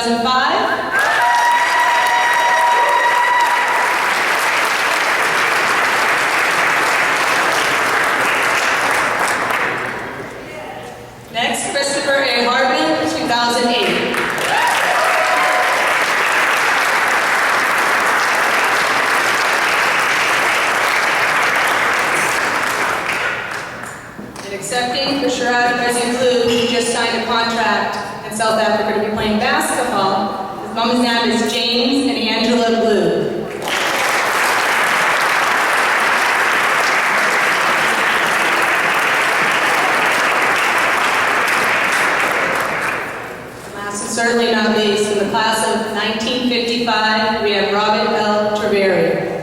2005. Next, Christopher A. Hartmann, 2008. And accepting for Sherrad Prezzie-Blue, who just signed a contract in South Africa to be playing basketball. His mom's name is James and Angela Blue. Certainly not least, in the class of 1955, we have Robert L. Triveri.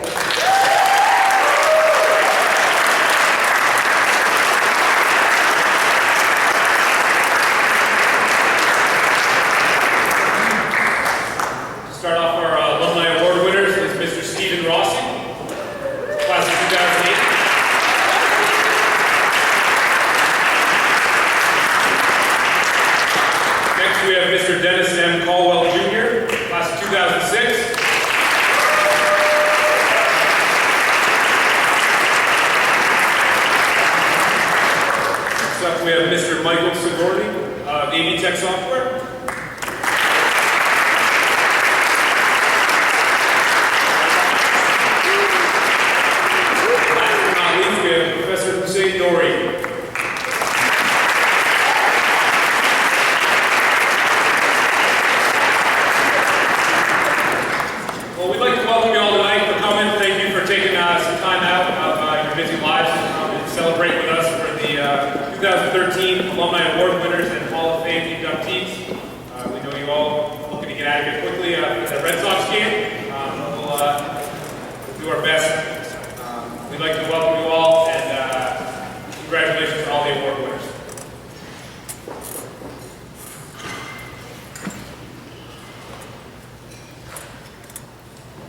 To start off our Alumni Award winners is Mr. Stephen Rossi, class of 2008. We have Mr. Dennis M. Colwell, Jr., class of 2006. Next up, we have Mr. Michael Sigourney of AVTECH Software. Last but not least, we have Professor Hossein Noorian. Some time out of your busy lives to come and celebrate with us for the 2013 Alumni Award winners and Hall of Fame inductees. We know you all looking to get out of here quickly for the Red Sox game. We'll do our best. We'd like to welcome you all and congratulations to all the award winners.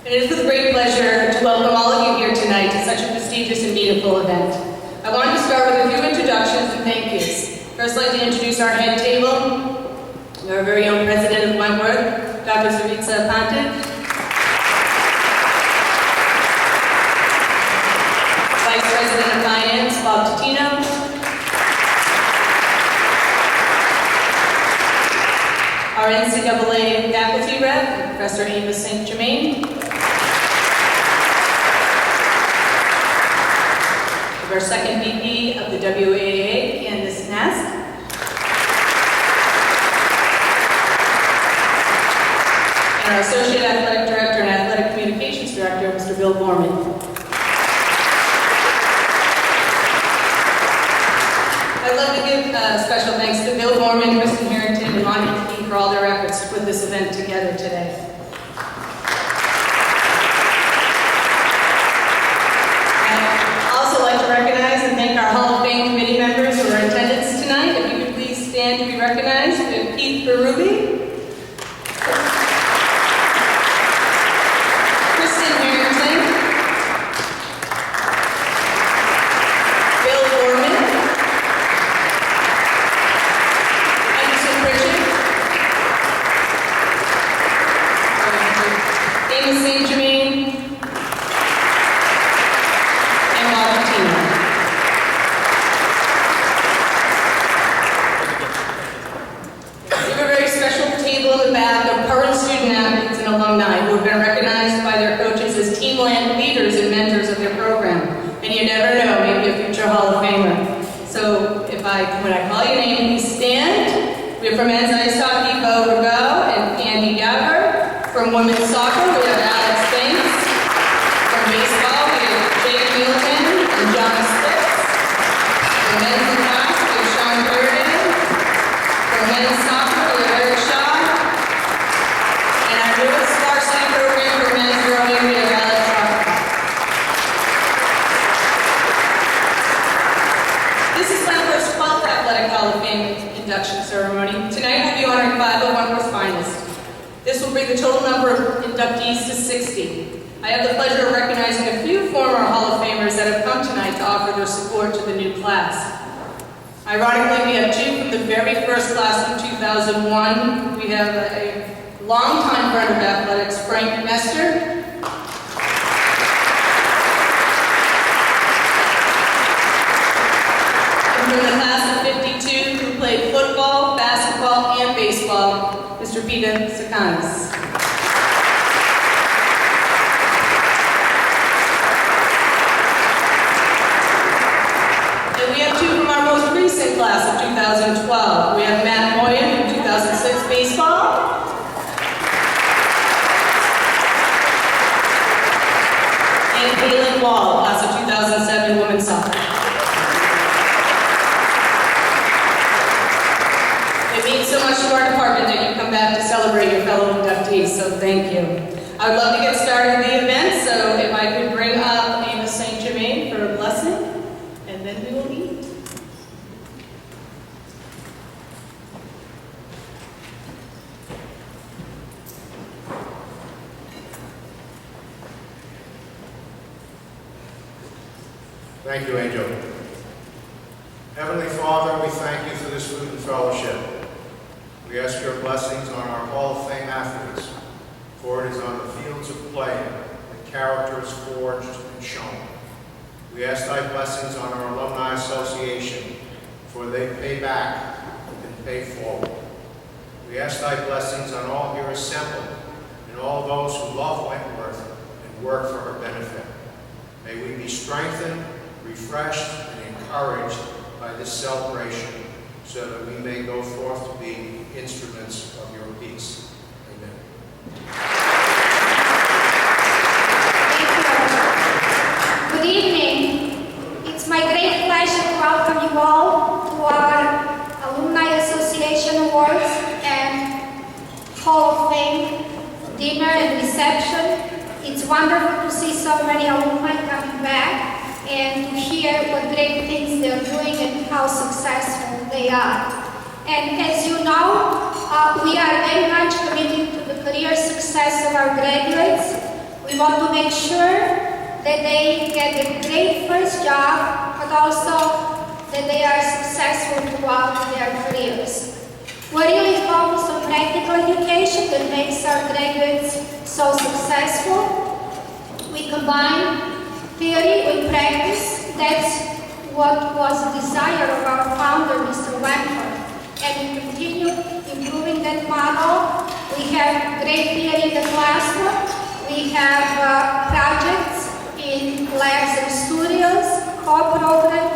It is with great pleasure to welcome all of you here tonight to such a prestigious and meaningful event. I wanted to start with a few introductions and thank yous. First, I'd like to introduce our head table. Our very own president of Wentworth, Dr. Savitsa Pantic. Vice President of Finance, Bob Titino. Our NCAA faculty rep, Professor Amos St. Germain. Our second VP of the WAA, Candace Nast. And our Associate Athletic Director and Athletic Communications Director, Mr. Bill Gorman. I'd love to give special thanks to Bill Gorman, Kristen Harrington, and Lonnie McKee for all their efforts to put this event together today. Recognize and thank our Hall of Fame committee members who are in attendance tonight. If you could please stand to be recognized. We have Keith Berube, Kristen Harrington, Bill Gorman, Anderson Pritchett, Amos St. Germain, and Bob Titino. Alumni who have been recognized by their coaches as team leaders and mentors of their program. And you never know, maybe a future Hall of Famer. So when I call your name, please stand. We have from men's ice hockey, Bo Rago and Andy Gabber. From women's soccer, we have Alex Banks. From baseball, we have Jake Milton and John Spitz. From men's lacrosse, we have Sean Burden. From men's soccer, we have Eric Shaw. Newest varsity program for men's rowing, we have Alex Hartmann. This is Wentworth's 12th Athletic Hall of Fame induction ceremony. Tonight we'll be honoring 5 of Wentworth's finest. This will bring the total number of inductees to 60. I have the pleasure of recognizing a few former Hall of Famers that have come tonight to offer their support to the new class. Ironically, we have 2 from the very first class of 2001. We have a longtime friend of athletics, Frank Nestor. And from the class of 52 who played football, basketball, and baseball, Mr. Peter Sakanis. And we have two from our most recent class of 2012. We have Matt Moyen from 2006 baseball. And Caitlin Wall, class of 2007 women's soccer. It means so much to our department that you come back to celebrate your fellow inductees, so thank you. I would love to get started with the event, so if I could bring up Amos St. Germain for a blessing, and then we will eat. Thank you, Angel. Heavenly Father, we thank you for this food and fellowship. We ask your blessings on our Hall of Fame athletes, for it is on the fields of play that character is forged and shown. We ask thy blessings on our Alumni Association, for they pay back and pay forward. We ask thy blessings on all here assembled and all those who love Wentworth and work for her benefit. May we be strengthened, refreshed, and encouraged by this celebration, so that we may go forth to be instruments of your peace. Amen. Good evening. It's my great pleasure to welcome you all to our Alumni Association Awards and Hall of Fame dinner and reception. It's wonderful to see so many alumni coming back and to hear what great things they're doing and how successful they are. And as you know, we are very much committed to the career success of our graduates. We want to make sure that they get a great first job, but also that they are successful throughout their careers. We're really focused on practical education that makes our graduates so successful. We combine theory with practice. That's what was the desire of our founder, Mr. Leopard. And we continue improving that model. We have great theory in the classroom. We have projects in labs and studios, co-program,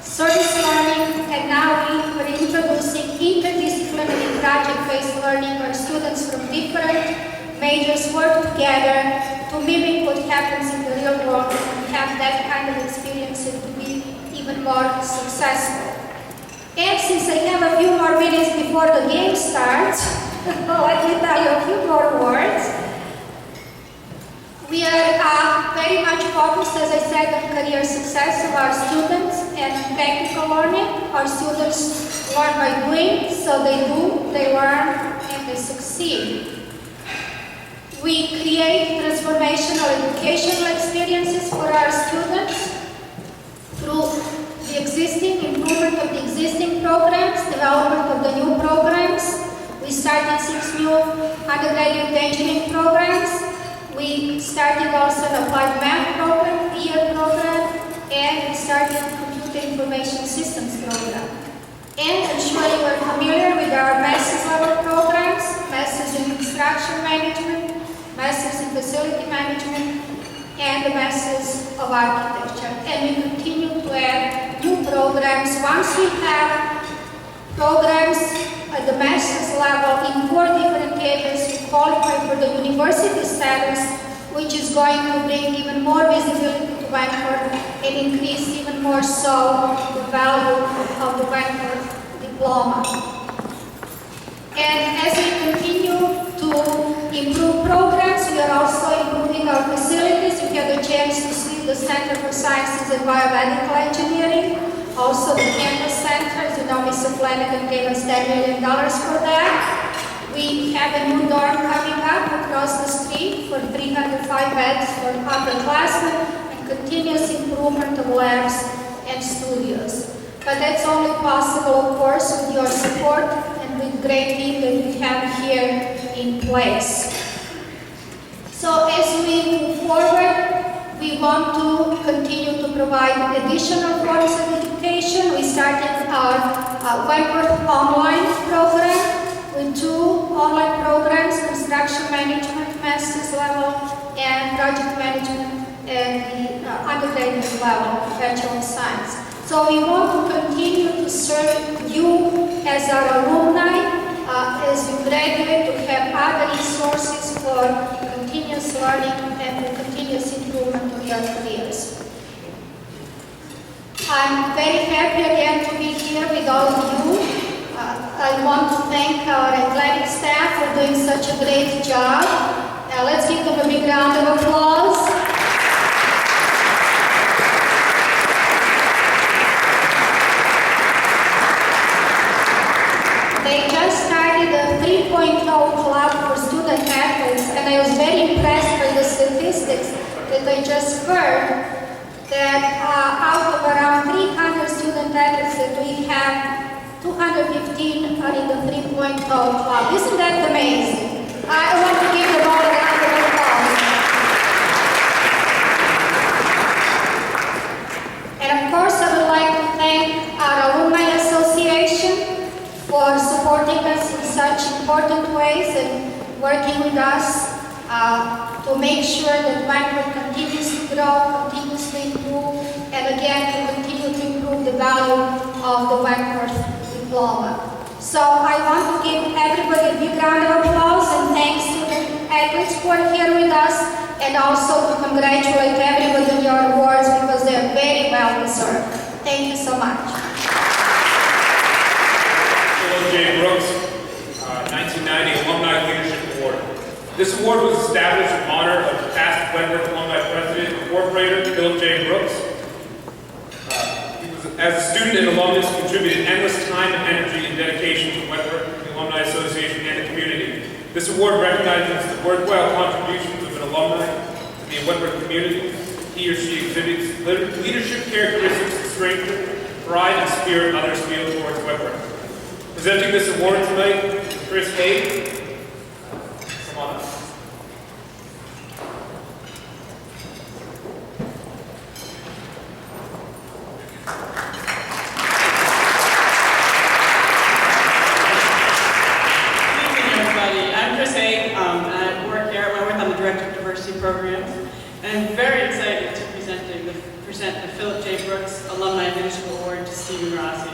service learning, and now we're introducing interdisciplinary project-based learning where students from different majors work together to mimic what happens in the real world and have that kind of experience and to be even more successful. And since I have a few more minutes before the game starts, let me tell you a few more words. We are very much focused, as I said, on career success of our students and practical learning. Our students learn by doing, so they do, they learn, and they succeed. We create transformational educational experiences for our students through the existing improvement of the existing programs, development of the new programs. We started 6 new undergraduate engineering programs. We started also an applied math program, year program, and we started computer information systems program. And I'm sure you are familiar with our master's level programs, master's in construction management, master's in facility management, and the master's of architecture. And we continue to add new programs. Once we have programs at the master's level in 4 different areas, we qualify for the university status, which is going to bring even more visibility to Wentworth and increase even more so the value of the Wentworth diploma. And as we continue to improve programs, we are also improving our facilities. We had the chance to see the Center for Sciences and Biomedical Engineering, also the campus center. As you know, Mr. Flanagan gave us $10 million for that. We have a new dorm coming up across the street for 305 beds for upperclassmen and continuous improvement of labs and studios. But that's only possible, of course, with your support and with great team that we have here in place. So as we move forward, we want to continue to provide additional forms of education. We started our Wentworth online program with 2 online programs, construction management, master's level, and project management at the undergraduate level, Bachelor of Science. So we want to continue to serve you as our alumni, as you graduate, to have other resources for continuous learning and for continuous improvement of your careers. I'm very happy again to be here with all of you. I want to thank our athletic staff for doing such a great job. Let's give them a big round of applause. They just started a 3.0 club for student athletes, and I was very impressed by the statistics that I just heard, that out of around 300 student athletes that we have, 215 are in the 3.0 club. Isn't that amazing? I want to give them all a round of applause. And of course, I would like to thank our Alumni Association for supporting us in such important ways and working with us to make sure that Wentworth continues to grow, continues to improve, and again to continue to improve the value of the Wentworth diploma. So I want to give everybody a big round of applause and thanks to the athletes who are here with us, and also to congratulate everybody on your awards because they are very well deserved. Thank you so much. J. Brooks, 1990 Alumni Leadership Award. This award was established in honor of the past Wentworth Alumni President and Incorporator, Philip J. Brooks. As a student and alumnus, contributed endless time and energy and dedication to Wentworth, the Alumni Association, and the community. This award recognizes the worthwhile contributions of an alumni to the Wentworth community. He or she exhibits leadership characteristics that strengthen pride and spirit others feel towards Wentworth. Presenting this award tonight is Chris Hay. Come on up. Programs, and I'm very excited to present the Philip J. Brooks Alumni Leadership Award to Stephen Rossi.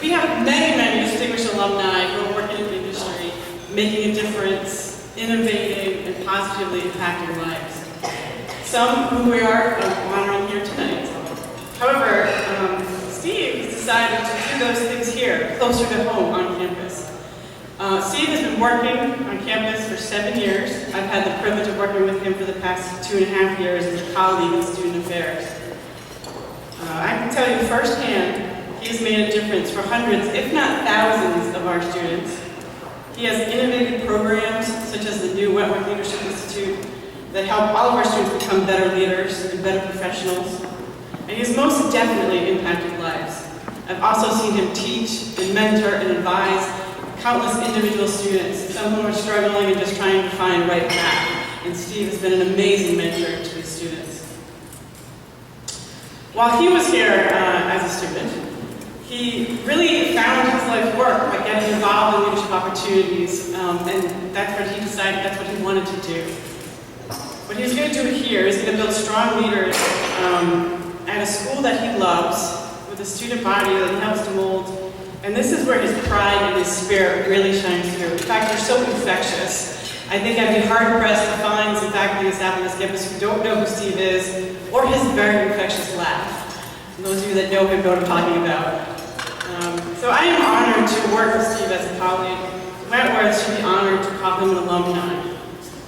We have many distinguished alumni who are working in the industry, making a difference, innovating, and positively impacting lives. Some who we are honoring here tonight. However, Steve has decided to do those things here, closer to home on campus. Steve has been working on campus for 7 years. I've had the privilege of working with him for the past 2.5 years as a colleague in student affairs. I can tell you firsthand, he has made a difference for hundreds, if not thousands, of our students. He has innovative programs, such as the new Wentworth Leadership Institute, that help all of our students become better leaders and better professionals. And he has most definitely impacted lives. I've also seen him teach and mentor and advise countless individual students, some who are struggling and just trying to find the right path. And Steve has been an amazing mentor to his students. While he was here as a student, he really found his life work by getting involved in leadership opportunities, and that's what he decided, that's what he wanted to do. What he's going to do here is going to build strong leaders at a school that he loves, with a student body that he helps to mold. And this is where his pride and his spirit really shines through. In fact, they're so infectious. I think I'd be hard-pressed to find some faculty and staff on this campus who don't know who Steve is, or his very infectious laugh. And those of you that know him know what I'm talking about. So I am honored to work with Steve as a colleague. Wentworth should be honored to call him an alumni.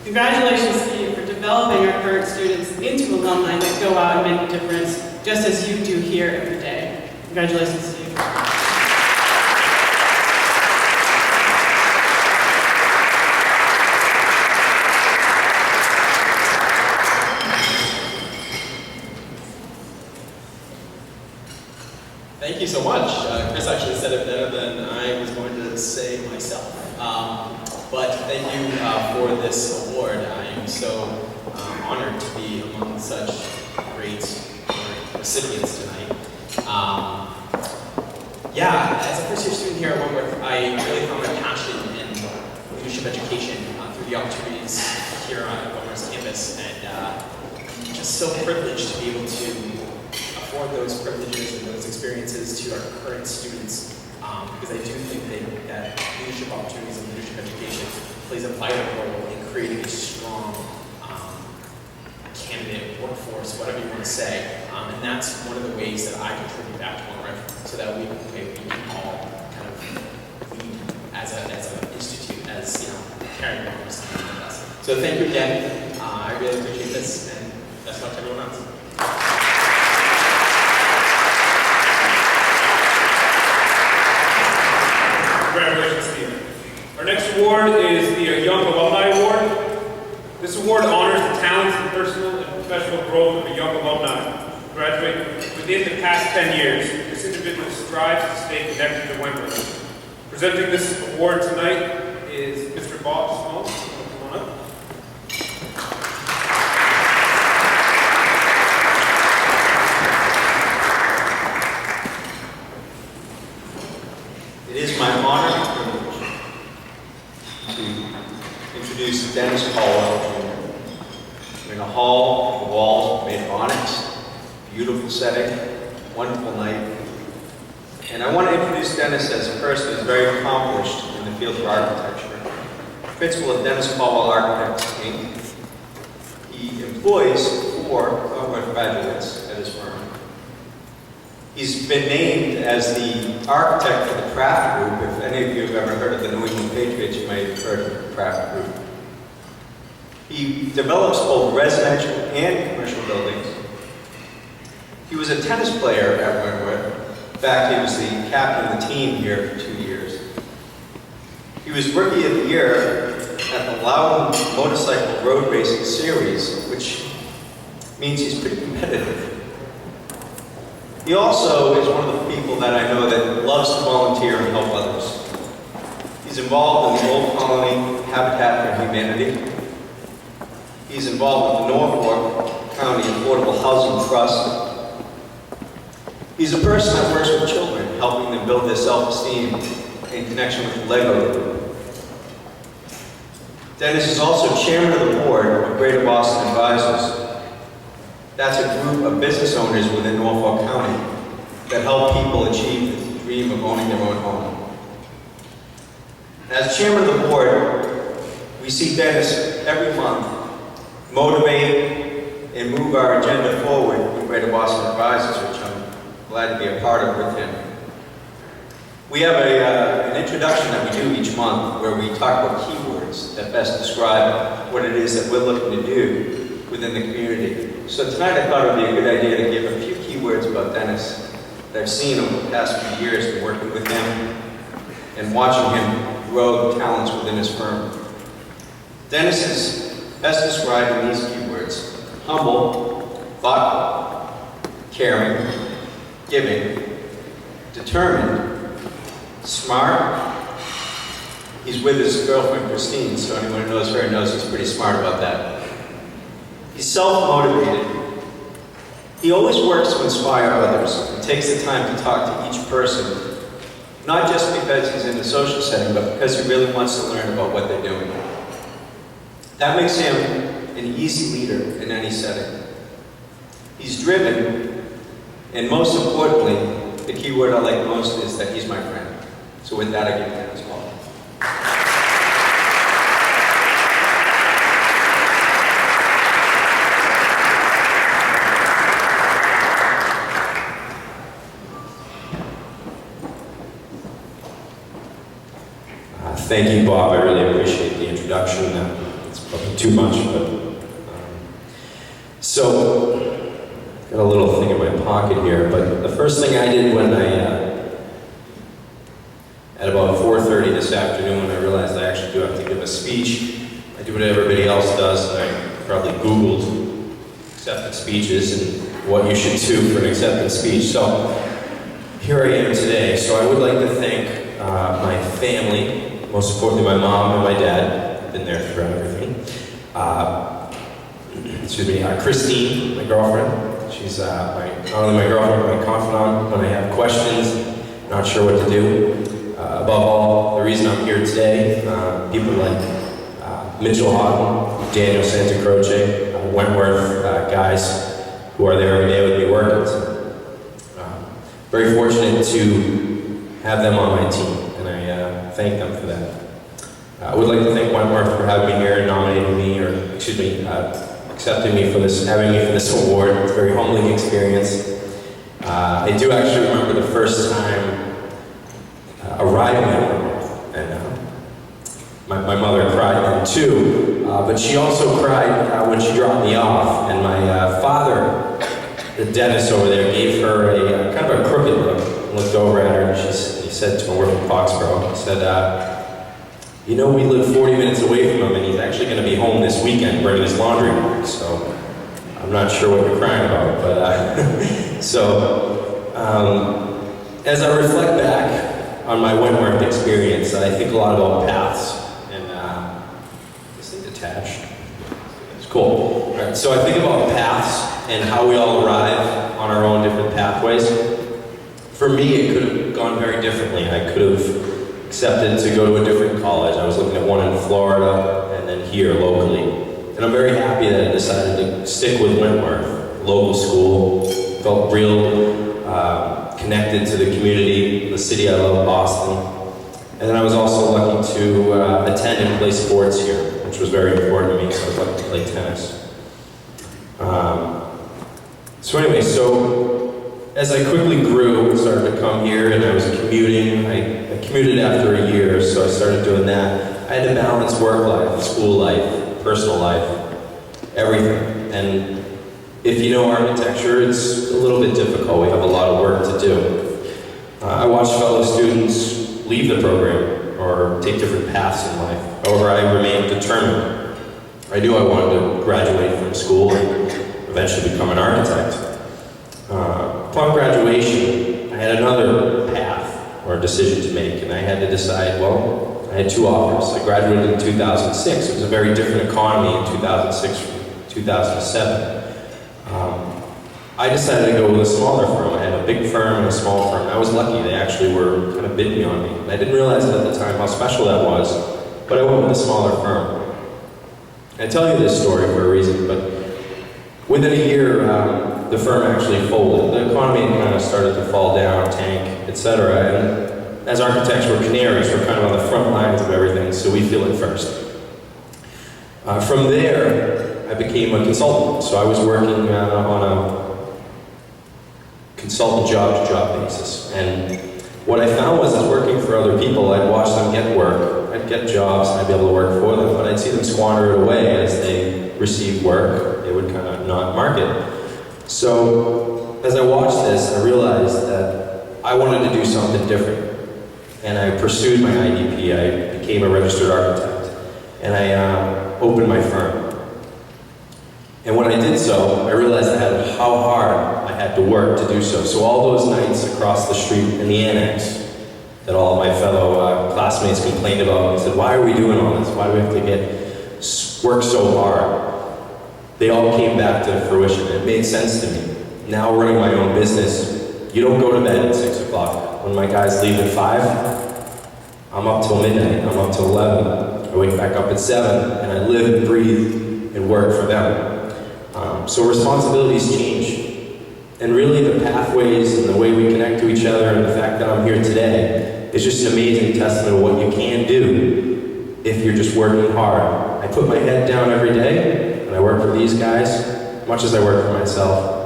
Congratulations, Steve, for developing our current students into alumni that go out and make a difference, just as you do here every day. Congratulations, Steve. Thank you so much. Chris actually said it better than I was going to say myself. But thank you for this award. I am so honored to be among such great recipients tonight. Yeah, as a first-year student here at Wentworth, I really found my passion in leadership education through the opportunities here on Wentworth's campus, and just so privileged to be able to afford those privileges and those experiences to our current students, because I do think that leadership opportunities and leadership education plays a vital role in creating a strong candidate workforce, whatever you want to say, and that's one of the ways that I contribute back to Wentworth, so that we can all kind of lead as an institute, as carrying on with something like us. So thank you again. I really appreciate this, and best luck to everyone else. Congratulations, Steve. Our next award is the Young Alumni Award. This award honors the talents and personal and professional growth of a young alumni who graduate within the past 10 years. This individual strives to stay connected to Wentworth. Presenting this award tonight is Mr. Bob Small. Come on up. It is my honor and privilege to introduce Dennis Colwell Jr. We're in a hall, the walls made of onyx, beautiful setting, wonderful night. And I want to introduce Dennis as a person who's very accomplished in the field of architecture. Principal of Dennis Colwell Architects, Inc. He employs 4 Wentworth graduates at his firm. He's been named as the architect for the Craft Group. If any of you have ever heard of the New England Patriots, you may have heard of the Craft Group. He develops both residential and commercial buildings. He was a tennis player at Wentworth. In fact, he was the captain of the team here for 2 years. He was Rookie of the Year at the Loudon Motorcycle Road Racing Series, which means he's pretty competitive. He also is one of the people that I know that loves to volunteer and help others. He's involved in the Old Colony Habitat for Humanity. He's involved with the Norfolk County Affordable Housing Trust. He's a person that works with children, helping them build their self-esteem in connection with the Lego Group. Dennis is also chairman of the board of Greater Boston Advisors. That's a group of business owners within Norfolk County that help people achieve the dream of owning their own home. As chairman of the board, we see Dennis every month motivate and move our agenda forward with Greater Boston Advisors, which I'm glad to be a part of with him. We have an introduction that we do each month where we talk about keywords that best describe what it is that we're looking to do within the community. So tonight I thought it would be a good idea to give a few keywords about Dennis that I've seen over the past few years in working with him and watching him grow the talents within his firm. Dennis is best described in these keywords: humble, thoughtful, caring, giving, determined, smart. He's with his girlfriend Christine, so anyone who knows her knows he's pretty smart about that. He's self-motivated. He always works to inspire others and takes the time to talk to each person, not just because he's in a social setting, but because he really wants to learn about what they're doing. That makes him an easy leader in any setting. He's driven, and most importantly, the key word I like most is that he's my friend. So with that, I give him as well. Thank you, Bob. I really appreciate the introduction. It's probably too much, but so got a little thing in my pocket here. But the first thing I did when I at about 4:30 this afternoon, when I realized I actually do have to give a speech, I do what everybody else does. I probably Googled acceptance speeches and what you should do for an acceptance speech. So here I am today. So I would like to thank my family, most importantly my mom and my dad. I've been there throughout everything. Christine, my girlfriend. She's not only my girlfriend, but my confidant when I have questions, not sure what to do. Above all, the reason I'm here today, people like Mitchell Hartmann, Daniel Santa Croce, Wentworth, guys who are there every day with me working. So, very fortunate to have them on my team, and I thank them for that. I would like to thank Wentworth for having me here and nominating me, or accepting me for this, having me for this award. It's a very humbling experience. I do actually remember the first time arriving at Wentworth, and my mother cried then too, but she also cried when she dropped me off, and my father, the dentist over there, gave her a kind of a crooked look, looked over at her, and he said to her, we're from Foxborough, he said, you know, we live 40 minutes away from him, and he's actually going to be home this weekend bringing his laundry back, so I'm not sure what you're crying about, but as I reflect back on my Wentworth experience, I think a lot about paths, and this thing detached. It's cool. All right, so I think about paths and how we all arrive on our own different pathways. For me, it could have gone very differently. I could have accepted to go to a different college. I was looking at one in Florida and then here locally. And I'm very happy that I decided to stick with Wentworth, local school. Felt real connected to the community, the city I love, Boston. And then I was also lucky to attend and play sports here, which was very important to me, so I was lucky to play tennis. So as I quickly grew, I started to come here and I was commuting. I commuted after a year, so I started doing that. I had to balance work life, school life, personal life, everything. And if you know architecture, it's a little bit difficult. We have a lot of work to do. I watched fellow students leave the program or take different paths in life. However, I remained determined. I knew I wanted to graduate from school and eventually become an architect. Upon graduation, I had another path or decision to make, and I had to decide, well, I had two offers. I graduated in 2006. It was a very different economy in 2006 from 2007. I decided to go with a smaller firm. I had a big firm and a small firm. I was lucky. They actually were kind of bidding on me. And I didn't realize at the time how special that was, but I went with a smaller firm. I tell you this story for a reason, but within a year, the firm actually folded. The economy kind of started to fall down, tank, etc. And as architects, we're canaries. We're kind of on the front lines of everything, so we feel it first. From there, I became a consultant. So I was working on a consultant job-to-job basis. And what I found was, as working for other people, I'd watch them get work. I'd get jobs, and I'd be able to work for them, but I'd see them squander it away as they received work. They would kind of not market. So as I watched this, I realized that I wanted to do something different. And I pursued my IDP. I became a registered architect. And I opened my firm. And when I did so, I realized how hard I had to work to do so. So all those nights across the street in the annex that all of my fellow classmates complained about, and said, why are we doing all this? Why do we have to work so hard? They all came back to fruition. It made sense to me. Now running my own business, you don't go to bed at 6 o'clock. When my guys leave at 5, I'm up till midnight, I'm up till 11. I wake back up at 7, and I live and breathe and work for them. So responsibilities change. And really the pathways and the way we connect to each other and the fact that I'm here today is just an amazing testament of what you can do if you're just working hard. I put my head down every day, and I work for these guys as much as I work for myself.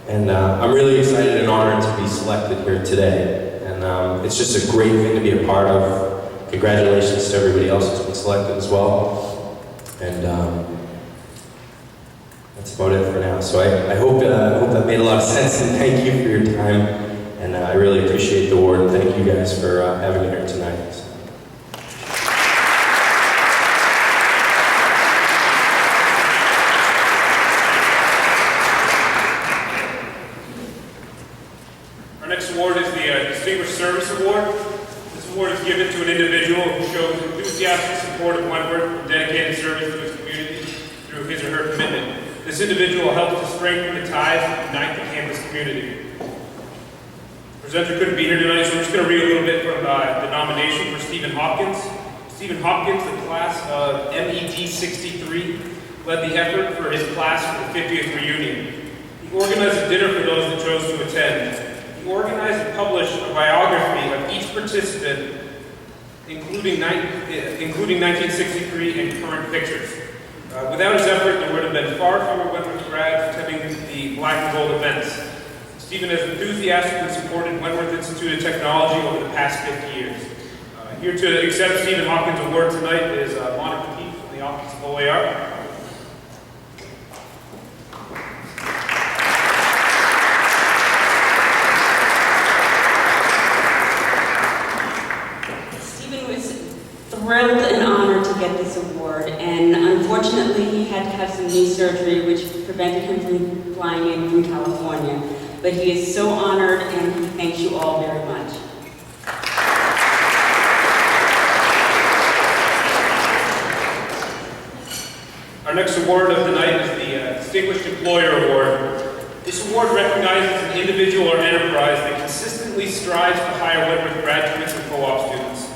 And I'm really excited and honored to be selected here today. And it's just a great thing to be a part of. Congratulations to everybody else who's been selected as well. And that's about it for now. So I hope that made a lot of sense, and thank you for your time. And I really appreciate the award, and thank you guys for having me here tonight. So. Our next award is the Distinguished Service Award. This award is given to an individual who shows enthusiastic support of Wentworth and dedicated service to his community through his or her commitment. This individual helps to strengthen the ties and unite the campus community. The presenter couldn't be here tonight, so I'm just going to read a little bit from the nomination for Stephen Hopkins. Stephen Hopkins, the class of MED 63, led the effort for his class for the 50th reunion. He organized a dinner for those that chose to attend. He organized and published a biography of each participant, including 1963 and current pictures. Without his effort, there would have been far fewer Wentworth grads attending the Black and Gold events. Stephen has enthusiastically supported Wentworth Institute of Technology over the past 50 years. Here to accept Stephen Hopkins' award tonight is Monica Keith from the Office of WAA. Thrilled and honored to get this award, and unfortunately he had to have some knee surgery which prevented him from flying in from California. But he is so honored and he thanks you all very much. Our next award of the night is the Distinguished Employer Award. This award recognizes an individual or enterprise that consistently strives to hire Wentworth graduates and co-op students.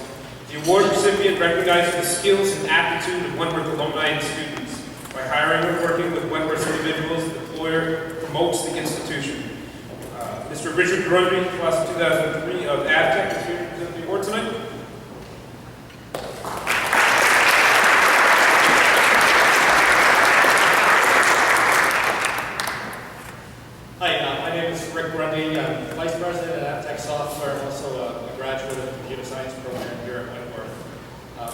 The award recipient recognizes the skills and aptitude of Wentworth alumni and students. By hiring and working with Wentworth individuals, the employer promotes the institution. Mr. Richard Grundy, class of 2003 of AVTECH, is here to present the award tonight. Hi, my name is Rick Grundy. I'm Vice President at AVTECH Software, and also a graduate of the Computer Science program here at Wentworth.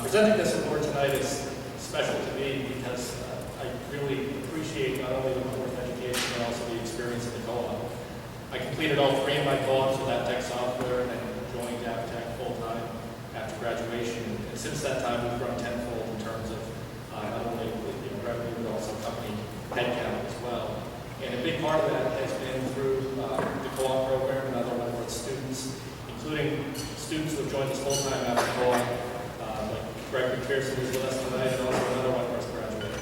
Presenting this award tonight is special to me because I really appreciate not only the Wentworth education, but also the experience of the co-op. I completed all 3 of my co-ops with AVTECH Software and then joined AVTECH full-time after graduation. And since that time, we've grown tenfold in terms of not only revenue, but also company headcount as well. And a big part of that has been through the co-op program and other Wentworth students, including students who have joined us full-time after co-op, like Greg McPherson, who's with us tonight, and also another Wentworth graduate.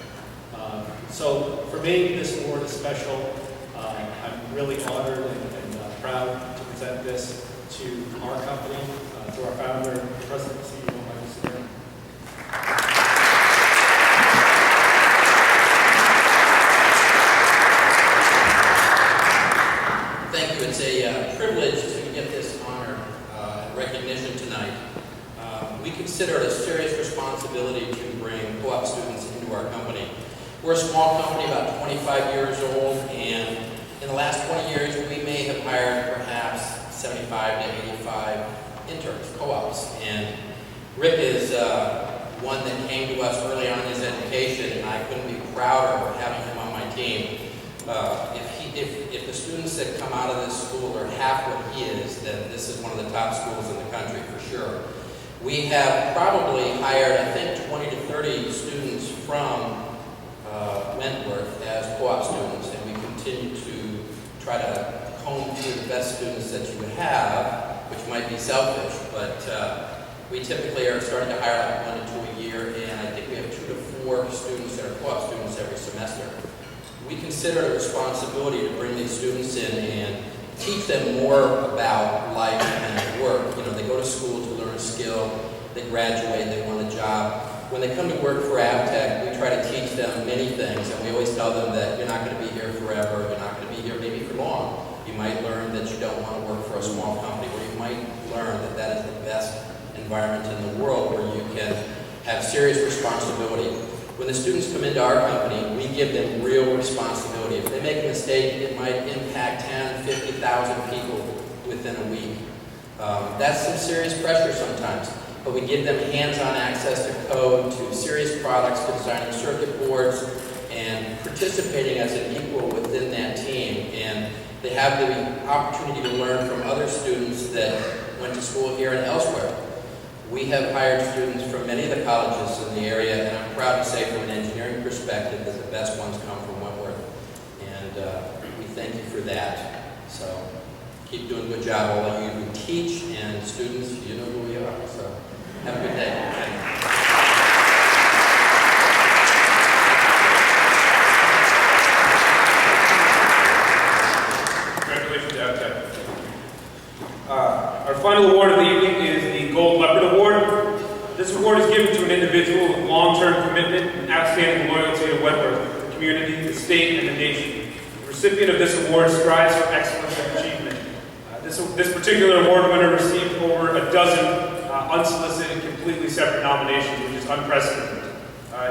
So for me, this award is special. I'm really honored and proud to present this to our company, to our founder, President and CEO, Hossein. Thank you. It's a privilege to get this honor and recognition tonight. We consider it a serious responsibility to bring co-op students into our company. We're a small company, about 25 years old, and in the last 20 years, we may have hired perhaps 75 to 85 interns, co-ops. And Rick is one that came to us early on in his education, and I couldn't be prouder of having him on my team. If the students that come out of this school are half what he is, then this is one of the top schools in the country for sure. We have probably hired, I think, 20 to 30 students from Wentworth as co-op students, and we continue to try to comb through the best students that you have, which might be selfish, but we typically are starting to hire like 1 to 2 a year, and I think we have 2 to 4 students that are co-op students every semester. We consider it a responsibility to bring these students in and teach them more about life and work. You know, they go to school to learn a skill, they graduate, they want a job. When they come to work for AVTECH, we try to teach them many things, and we always tell them that you're not going to be here forever, you're not going to be here maybe for long. You might learn that you don't want to work for a small company, or you might learn that that is the best environment in the world where you can have serious responsibility. When the students come into our company, we give them real responsibility. If they make a mistake, it might impact 10, 50,000 people within a week. That's some serious pressure sometimes, but we give them hands-on access to code, to serious products, to designing circuit boards, and participating as an equal within that team. And they have the opportunity to learn from other students that went to school here and elsewhere. We have hired students from many of the colleges in the area, and I'm proud to say from an engineering perspective that the best ones come from Wentworth. And we thank you for that. So keep doing a good job, all of you who teach, and students, you know who we are. So have a good day. Thank you. individual with long-term commitment and outstanding loyalty to Wentworth, the community, the state, and the nation. The recipient of this award strives for excellence and achievement. This particular award winner received over a dozen unsolicited, completely separate nominations, which is unprecedented.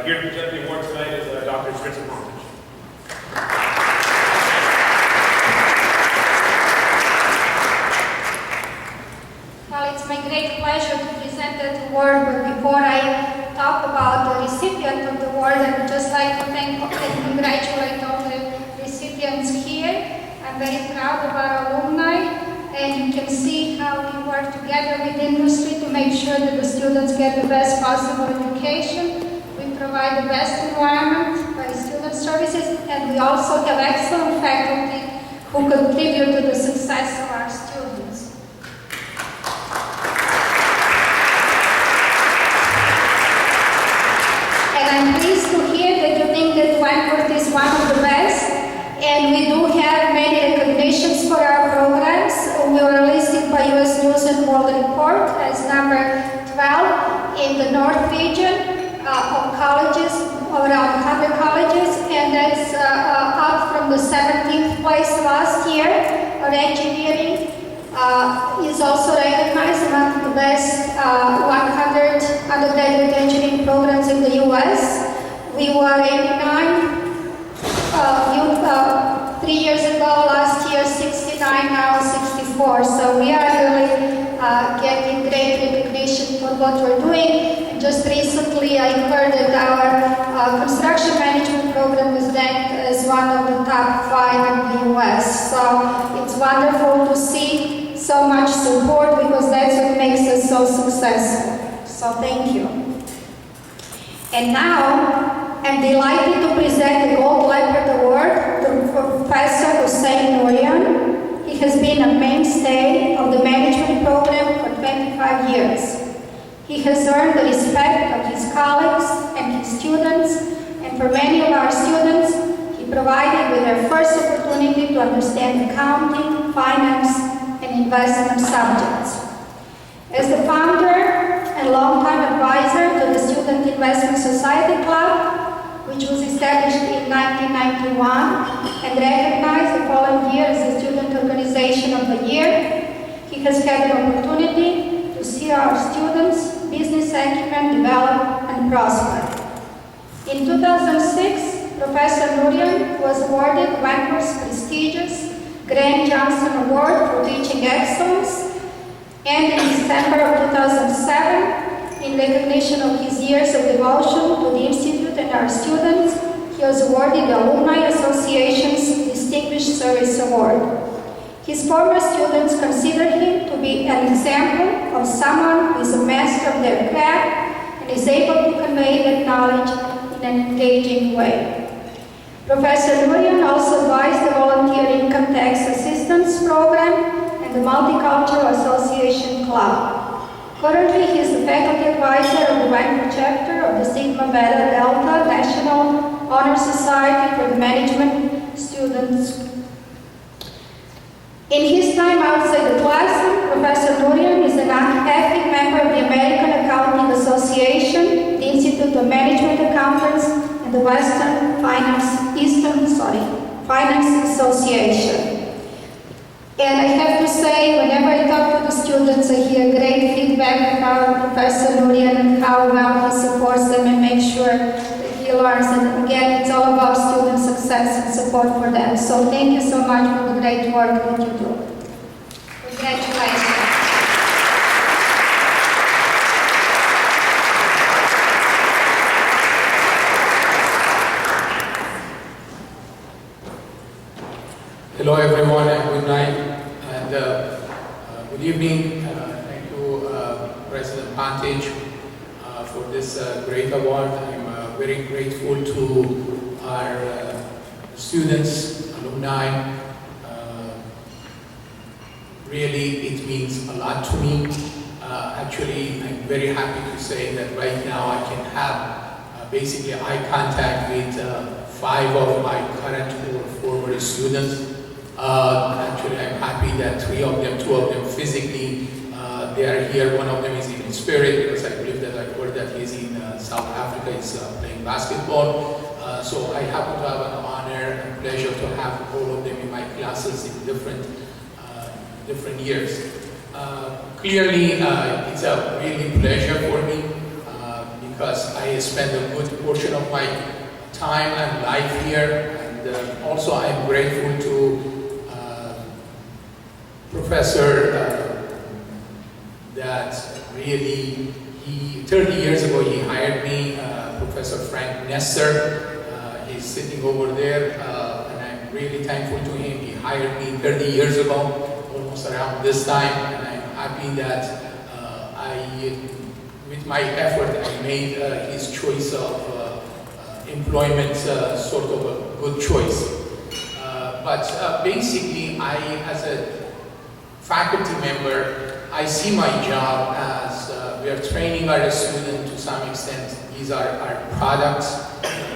Here to present the award tonight is Dr. Prezzie-Blue. Well, it's my great pleasure to present that award, but before I talk about the recipient of the award, I would just like to thank and congratulate all the recipients here. I'm very proud of our alumni, and you can see how we work together with industry to make sure that the students get the best possible education. We provide the best environment by student services, and we also have excellent faculty who contribute to the success of our students. And I'm pleased to hear that you think that Wentworth is one of the best, and we do have many recognitions for our programs. We were listed by U.S. News and World Report as number 12 in the North region of colleges, around 100 colleges, and that's up from the 17th place last year. Our engineering is also recognized among the best 100 undergraduate engineering programs in the U.S. We were 89 3 years ago, last year 69, now 64. So we are really getting great recognition for what we're doing. And just recently I heard that our construction management program was ranked as one of the top 5 in the US. So it's wonderful to see so much support, because that's what makes us so successful. So thank you. And now I'm delighted to present the Gold Leopard Award to Professor Hossein Noorian. He has been a mainstay of the management program for 25 years. He has earned the respect of his colleagues and his students, and for many of our students, he provided with their first opportunity to understand accounting, finance, and investment subjects. As the founder and longtime advisor to the Student Investment Society Club, which was established in 1991 and recognized the following year as the Student Organization of the Year, he has had an opportunity to see our students' business acumen develop and prosper. In 2006, Professor Noorian was awarded Wentworth's prestigious Grant Johnson Award for Teaching Excellence, and in December of 2007, in recognition of his years of devotion to the Institute and our students, he was awarded the Alumni Association's Distinguished Service Award. His former students consider him to be an example of someone who is a master of their craft and is able to convey that knowledge in an engaging way. Professor Noorian also advised the Volunteer Income Tax Assistance Program and the Multicultural Association Club. Currently, he is the faculty advisor of the Wentworth chapter of the Sigma Beta Delta National Honor Society for the Management Students. In his time outside the classroom, Professor Noorian is an active member of the American Accounting Association, the Institute of Management Accountants, and the Finance Association. And I have to say, whenever I talk to the students, I hear great feedback about Professor Noorian and how well he supports them and makes sure that he learns. And again, it's all about student success and support for them. So thank you so much for the great work that you do. Congratulations. Hello everyone, and good night, and good evening. Thank you, President Pantage, for this great award. I'm very grateful to our students, alumni. Really, it means a lot to me. Actually, I'm very happy to say that right now I can have basically eye contact with 5 of my current or former students. Actually, I'm happy that 3 of them, 2 of them physically, they are here. One of them is in spirit, because I believe that because I heard that he's in South Africa, he's playing basketball. So I happen to have an honor and pleasure to have all of them in my classes in different years. Clearly, it's a really pleasure for me because I spend a good portion of my time and life here, and also I'm grateful to Professor that really, 30 years ago he hired me, Professor Frank Nesser. He's sitting over there, and I'm really thankful to him. He hired me 30 years ago, almost around this time, and I'm happy that with my effort, I made his choice of employment sort of a good choice. But basically, as a faculty member, I see my job as we are training our students to some extent. These are our products.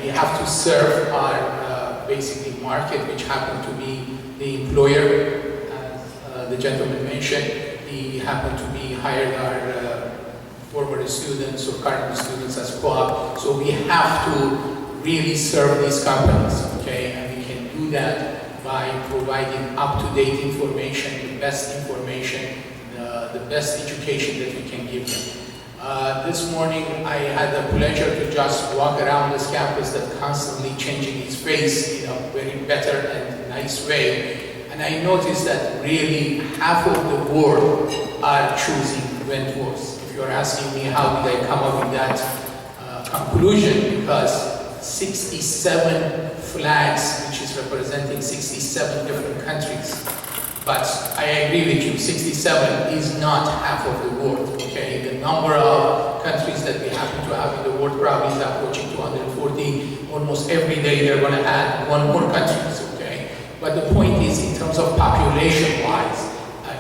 We have to serve our basically market, which happen to be the employer, as the gentleman mentioned. He happened to be hired our former students or current students as co-op. So we have to really serve these companies, okay? And we can do that by providing up-to-date information, the best information, the best education that we can give them. This morning, I had the pleasure to just walk around this campus that's constantly changing its face in a very better and nice way. And I noticed that really half of the world are choosing Wentworth. If you're asking me how did I come up with that conclusion, because 67 flags, which is representing 67 different countries. But I agree with you, 67 is not half of the world, okay? The number of countries that we happen to have in the world probably is approaching 240. Almost every day they're going to add one more country, okay? But the point is, in terms of population-wise,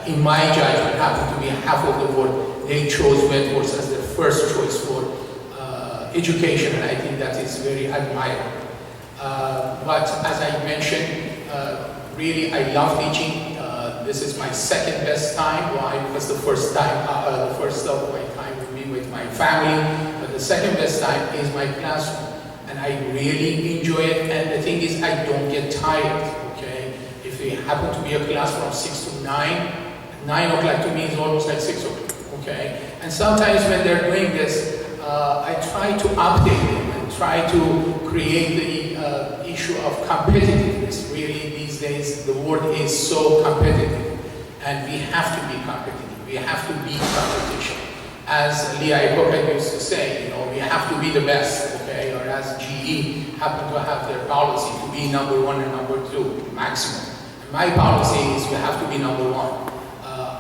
in my judgment, happen to be half of the world, they chose Wentworth as their first choice for education, and I think that is very admirable. But as I mentioned, really I love teaching. This is my second best time. Why? Because the first of my time will be with my family, but the second best time is my classroom, and I really enjoy it. And the thing is, I don't get tired. Okay, if we happen to be a class from 6 to 9, 9 o'clock to me is almost like 6 o'clock. Okay, and sometimes when they're doing this, I try to update them and try to create the issue of competitiveness. Really, these days, the world is so competitive, and we have to be competitive. We have to beat competition. As AVTECH used to say, you know, we have to be the best, okay? Or as GE happen to have their policy to be number 1 and number 2, maximum. And my policy is we have to be number 1.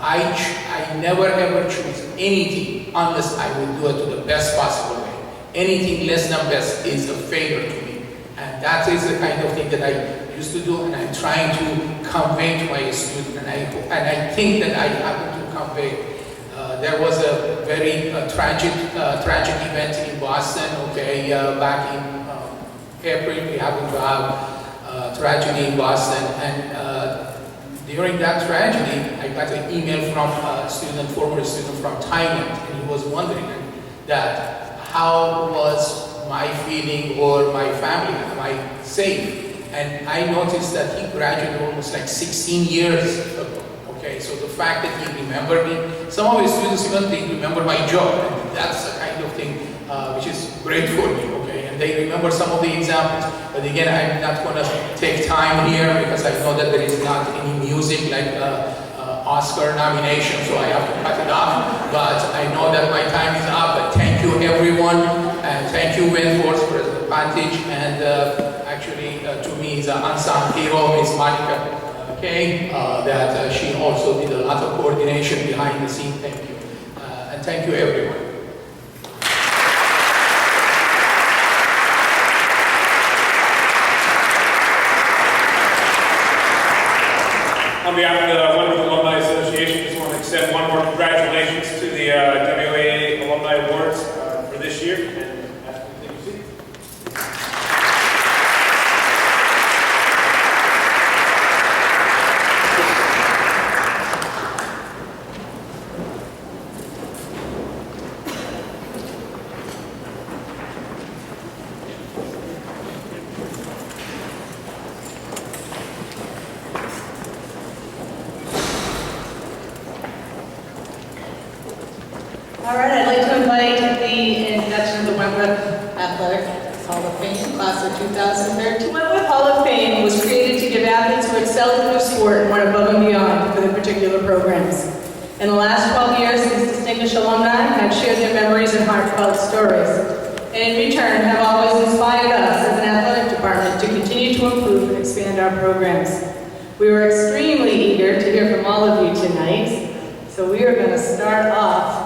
I never ever choose anything unless I will do it to the best possible way. Anything less than best is a favor to me. And that is the kind of thing that I used to do, and I'm trying to convey to my students, and I think that I happen to convey. There was a very tragic event in Boston, okay, back in April. We happened to have tragedy in Boston, and during that tragedy, I got an email from a student, former student from Thailand, and he was wondering that how was my feeling or my family, am I safe? And I noticed that he graduated almost like 16 years ago. Okay, so the fact that he remembered me, some of his students even they remember my job, and that's the kind of thing which is great for me. Okay, and they remember some of the examples. But again, I'm not going to take time here because I know that there is not any music like Oscar nomination, so I have to cut it off. But I know that my time is up. But thank you, everyone, and thank you, Wentworth, for the advantage. And actually, to me, is an unsung hero, Miss Monica. Okay, that she also did a lot of coordination behind the scene. Thank you. And thank you, everyone. On behalf of the Wentworth Alumni Association, just want to extend one more congratulations to the WAA Alumni Awards for this year. And ask you to take a seat. All right, I'd like to invite the induction of the Wentworth Athletic Hall of Fame, class of 2013. Wentworth Hall of Fame was created to give athletes who excelled in their sport and went above and beyond for their particular programs. In the last 12 years, these distinguished alumni have shared their memories and heartfelt stories, and in return have always inspired us as an athletic department to continue to improve and expand our programs. We were extremely eager to hear from all of you tonight, so we are going to start off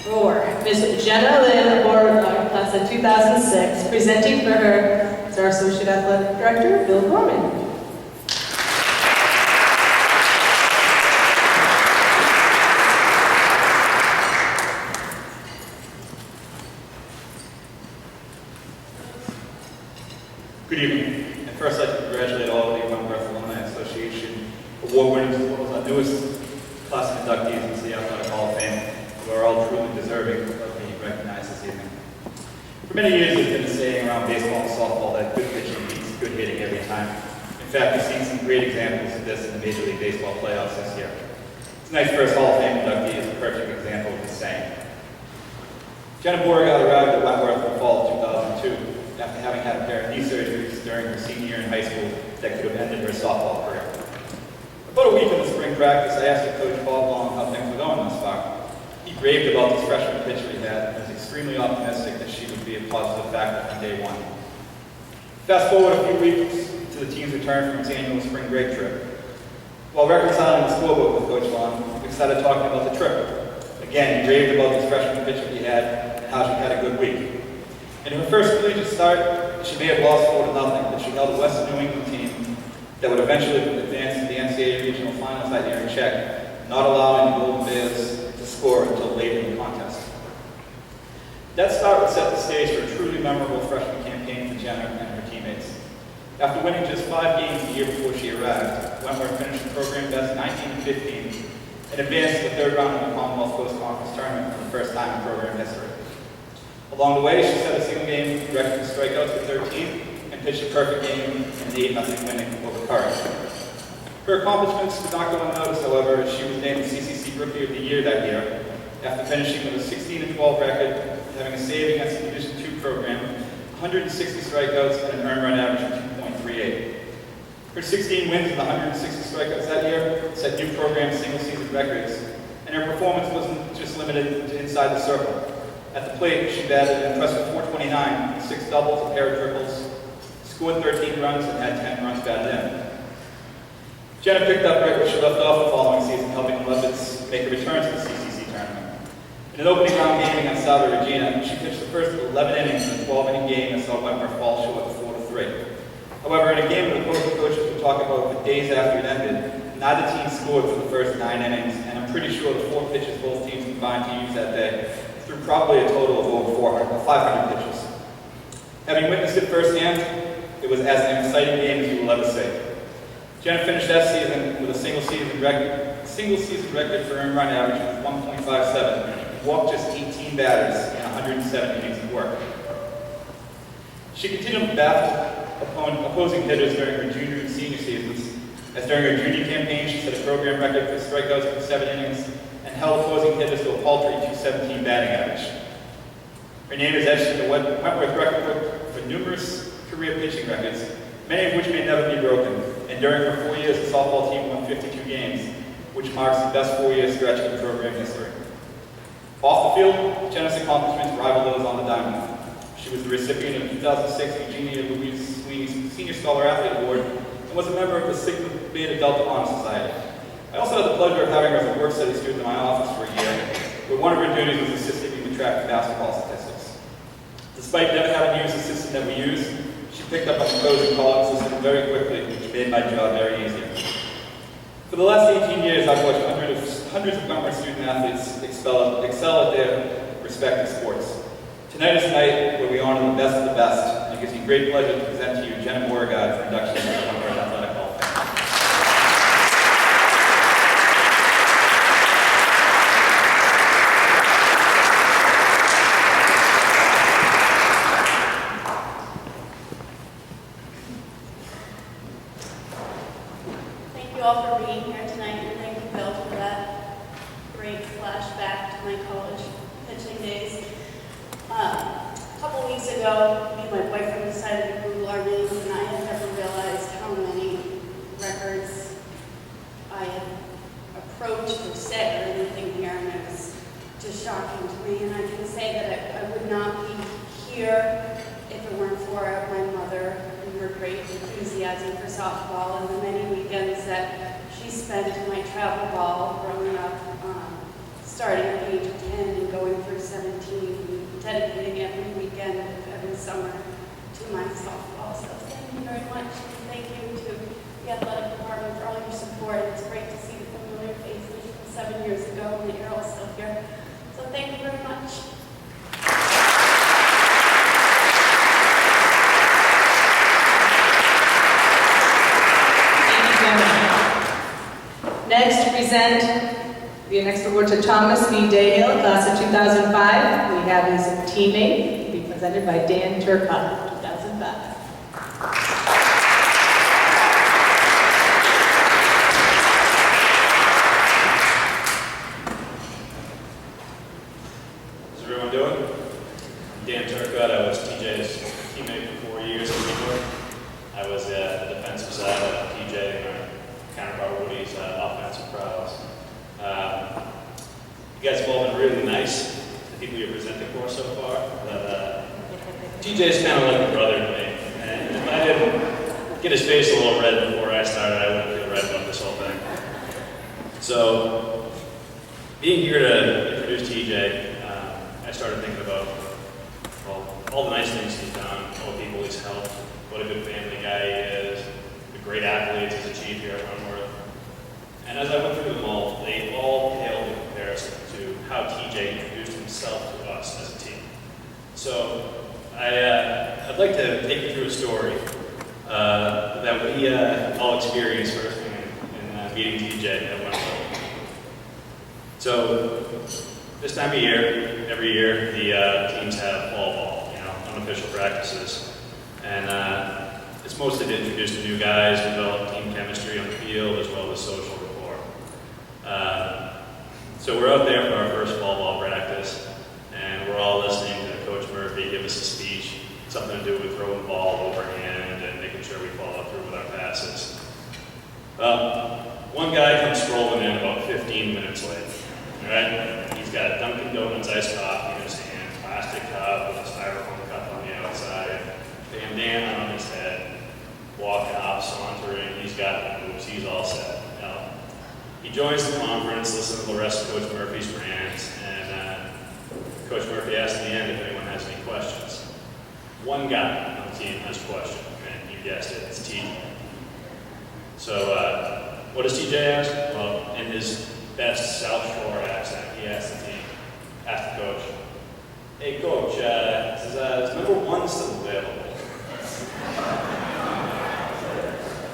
for Ms. Jena-Lynn, Beauregard, class of 2006, presenting for her is our Associate Athletic Director, Bill Gorman. Good evening. And first, I'd like to congratulate all of the Wentworth Alumni Association award winners, as well as our newest class of inductees into the Athletic Hall of Fame, who are all truly deserving of being recognized this evening. For many years, there's been a saying around baseball and softball that good pitching beats good hitting every time. In fact, we've seen some great examples of this in the Major League Baseball playoffs this year. Tonight's first Hall of Fame inductee is a perfect example of this saying. Jenna Beauregard arrived at Wentworth in the fall of 2002. After having had a pair of knee surgeries during her senior year in high school that could have ended her softball career. About a week into spring practice, I asked her coach Bob Long how things were going thus far. He raved about this freshman pitcher he had and was extremely optimistic that she would be a positive factor from day one. Fast forward a few weeks to the team's return from its annual spring break trip. While reconciling the scorebook with Coach Long, we started talking about the trip. Again, he raved about this freshman pitcher he had and how she had a good week. In her first collegiate start, she may have lost 4-0, but she held a Western New England team that would eventually advance to the NCAA regional finals that year in check, not allowing the Golden Bears to score until late in the contest. That start would set the stage for a truly memorable freshman campaign for Jenna and her teammates. After winning just 5 games the year before she arrived, Wentworth finished the program best 19-15 and advanced to the third round of the Commonwealth Coast Conference tournament for the first time in program history. Along the way, she set a single game record for strikeouts with 13 and pitched a perfect game in an 8-0 winning over Courage. Her accomplishments did not go unnoticed, however, as she was named the CCC Rookie of the Year that year, after finishing with a 16-12 record, having a save against the Division II program, 160 strikeouts, and an earned run average of 2.38. Her 16 wins and 160 strikeouts that year set new program single-season records, and her performance wasn't just limited to inside the circle. At the plate, she batted an impressive .429, 6 doubles, a pair of triples, scored 13 runs, and had 10 runs batted in. Jenna picked up right where she left off the following season, helping the Leopards make a return to the CCC tournament. In an opening round game against Salve Regina, she pitched the first 11 innings in a 12-inning game that saw Wentworth fall short of 4-3. However, in a game that the opposing coaches would talk about for days after it ended, neither team scored for the first 9 innings, and I'm pretty sure the 4 pitches both teams combined to use that day threw probably a total of over 500 pitches. Having witnessed it firsthand, it was as an exciting game as you will ever see. Jenna finished that season with a single season record for earned run average of 1.57, and walked just 18 batters in 170 innings of work. She continued to baffle opposing hitters during her junior and senior seasons, as during her junior campaign she set a program record for strikeouts in 7 innings and held opposing hitters to a paltry .217 batting average. Her name is etched in the Wentworth record book for numerous career pitching records, many of which may never be broken, and during her 4 years, the softball team won 52 games, which marks the best 4-year stretch in program history. Off the field, Jenna's accomplishments rival those on the diamond. She was the recipient of the 2006 Eugenia Louise Sweeney Senior Scholar Athlete Award and was a member of the Sigma Beta Delta Honor Society. I also had the pleasure of having her as a work study student in my office for a year, where one of her duties was assisting me with track and basketball statistics. Despite never having used the system that we use, she picked up on the codes and column system very quickly, which made my job very easy. For the last 18 years, I've watched hundreds of Wentworth student athletes excel at their respective sports. Tonight is the night where we honor the best of the best, and it gives me great pleasure to present to you Jenna Beauregard for induction into the Wentworth Athletic Hall of Fame. Thank you all for being here tonight, and thank you, Bill, for that great flashback to my college my boyfriend decided to Google our names, and I had never realized how many records I had approached or said or anything here, and it was just shocking to me. And I can say that I would not be here if it weren't for my mother and her great enthusiasm for softball and the many weekends that she spent in my travel ball growing up, starting at the age of 10 and going through 17, and dedicating every weekend, every summer to my softball. So thank you very much. And thank you to the athletic department for all your support. It's great to see the familiar faces from 7 years ago and that you're all still here. So thank you very much. Next, to present the next award to Thomas V. Dahill, class of 2005. We have his teammate, to be presented by Dan Turcotte, 2005. How's everyone doing? I'm Dan Turcotte. I was TJ's teammate for 4 years in New York. I was the defensive side of TJ and our counterpart Woody's offensive prowess. You guys have all been really nice, the people you're presenting for so far, but TJ's kind of like a brother to me, and if I didn't get his face a little red before I started, I wouldn't feel right about this whole thing. So, being here to introduce TJ, I started thinking about, well, all the nice things he's done, all the people he's helped, what a good family guy he is, the great athletes he's achieved here at Wentworth. And as I went through them all, they all paled in comparison to how TJ introduced himself to us as a team. So I'd like to take you through a story that we all experienced first in meeting TJ at Wentworth. So this time of year, every year, the teams have fall ball, unofficial practices. And it's mostly to introduce the new guys, develop team chemistry on the field, as well as social rapport. So we're out there for our first fall ball practice, and we're all listening to Coach Murphy give us a speech, something to do with throwing the ball overhand and making sure we follow through with our passes. One guy comes strolling in about 15 minutes late. All right? He's got Dunkin' Donuts iced coffee in his hand, plastic cup with a styrofoam cup on the outside, bandana on his head, walking off, sauntering. He's got the moves. He's all set. He joins the conference, listens to the rest of Coach Murphy's rants, and Coach Murphy asks at the end if anyone has any questions. One guy on the team has a question, and you guessed it, it's TJ. So what does TJ ask? Well, in his best South Shore accent, he asks the team, asked the coach, "Hey coach, is number 1 still available?"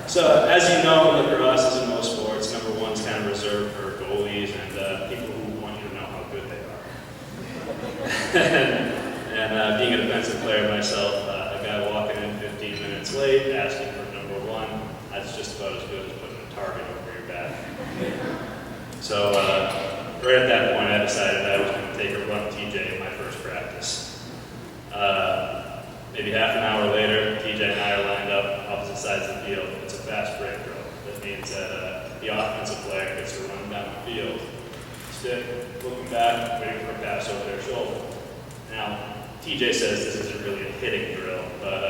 So, as you know, in lacrosse, as in most sports, number 1's kind of reserved for goalies and people who want you to know how good they are. and being a defensive player myself, a guy walking in 15 minutes late, asking for number 1, that's just about as good as putting a target over your back. So, right at that point, I decided I was going to take a run with TJ in my first practice. Maybe half an hour later, TJ and I are lined up opposite sides of the field. It's a fast break drill. That means that the offensive player gets to run down the field, stick, looking back, waiting for a pass over their shoulder. Now, TJ says this isn't really a hitting drill, but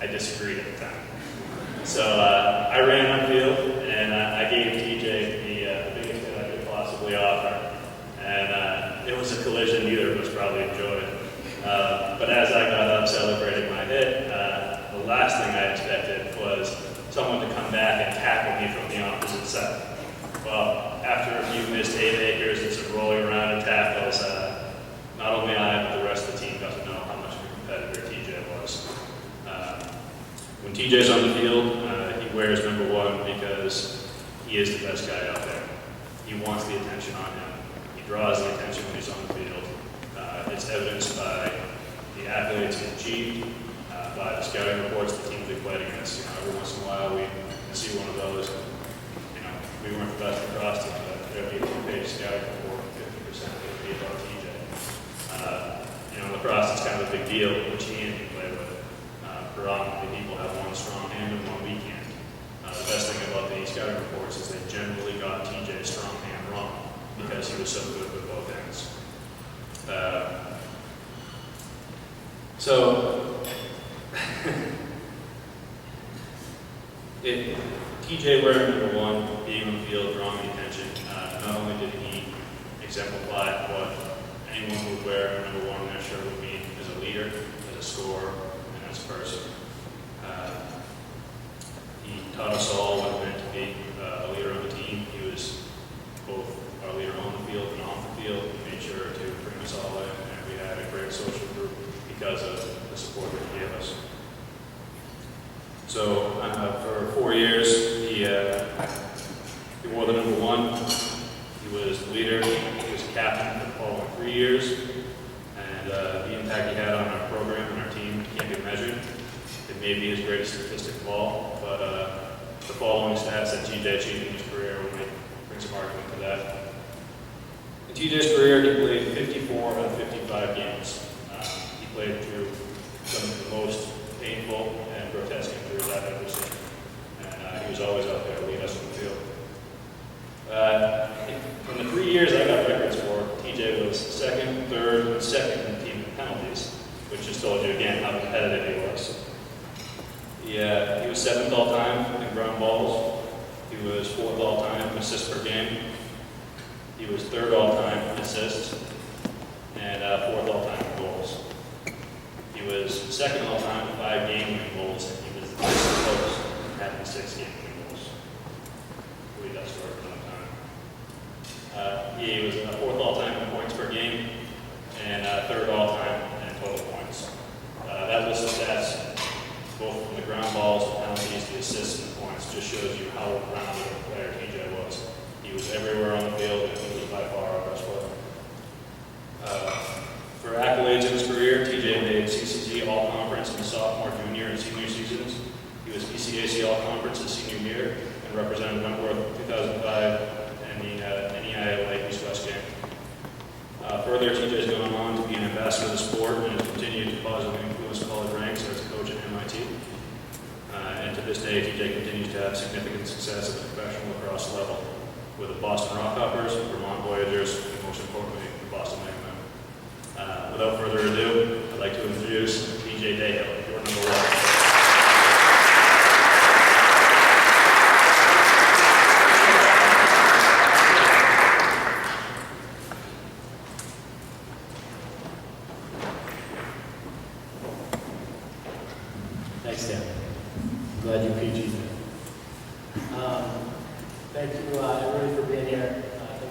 I disagreed at the time. So I ran upfield, and I gave TJ the biggest hit I could possibly offer. And it was a collision neither of us probably enjoyed. But as I got up celebrating my hit, the last thing I expected was someone to come back and tackle me from the opposite side. Well, after a few missed 8 acres and some rolling around and tackles, not only I, but the rest of the team got to know how much of a competitor TJ was. When TJ's on the field, he wears number 1 because he is the best guy out there. He wants the attention on him. He draws the attention when he's on the field. It's evidenced by the accolades he achieved, by the scouting reports the teams we played against. Every once in a while we see one of those. We weren't the best lacrosse team, but there'd be a 2-page scouting report, 50% would be about TJ. Lacrosse is kind of a big deal, which hand you play with. So, TJ wearing number 1, being on the field, drawing the attention, not only did he exemplify what anyone who would wear number 1 on their shirt would mean as a leader, as a scorer, and as a person. He taught us all what it meant to be a leader of the team. He was both our leader on the field and off the field. He made sure to bring us all in, and we had a great social group because of the support that he gave us. So for 4 years, he wore the number 1. He was the leader. He was a captain for the following 3 years. And the impact he had on our program and our team can't be measured. It may be his greatest statistic of all, but the following stats that TJ achieved in his career will bring some argument to that. In TJ's career, he played 54 out of 55 games. He played through some of the most painful and grotesque injuries I've ever seen. And he was always out there to lead us on the field. From the 3 years I got records for, TJ was second, third, and second in the team in penalties, which just told you again how competitive he was. He was 7th all time in ground balls. He was 4th all time in assists per game. He was 3rd all time in assists, and 4th all time in goals. He was 2nd all time in 5 game-winning goals, and he was the best close having 6 game-winning goals. I believe that story for another time. He was 4th all time in points per game, and 3rd all time in total points. That list of stats, both from the ground balls, the penalties, the assists, and the points, just shows you how rounded a player TJ was. He was everywhere on the field, and he was by far our best player. For accolades in his career, TJ made CCT All-Conference in the sophomore, junior, and senior seasons. He was ECAC All-Conference his senior year, and represented Wentworth in 2005 and the NEIOA East-West game. Further, TJ has gone on to be an ambassador of the sport and has continued to positively influence college ranks as a coach at MIT. And to this day, TJ continues to have significant success at the professional lacrosse level with the Boston Rockhoppers, Vermont Voyagers, and most importantly, the Boston Minutemen. Without further ado, I'd like to introduce TJ Dahill, your number 1. Thanks, Dan. I'm glad you PG'd me. Thank you, everybody, for being here.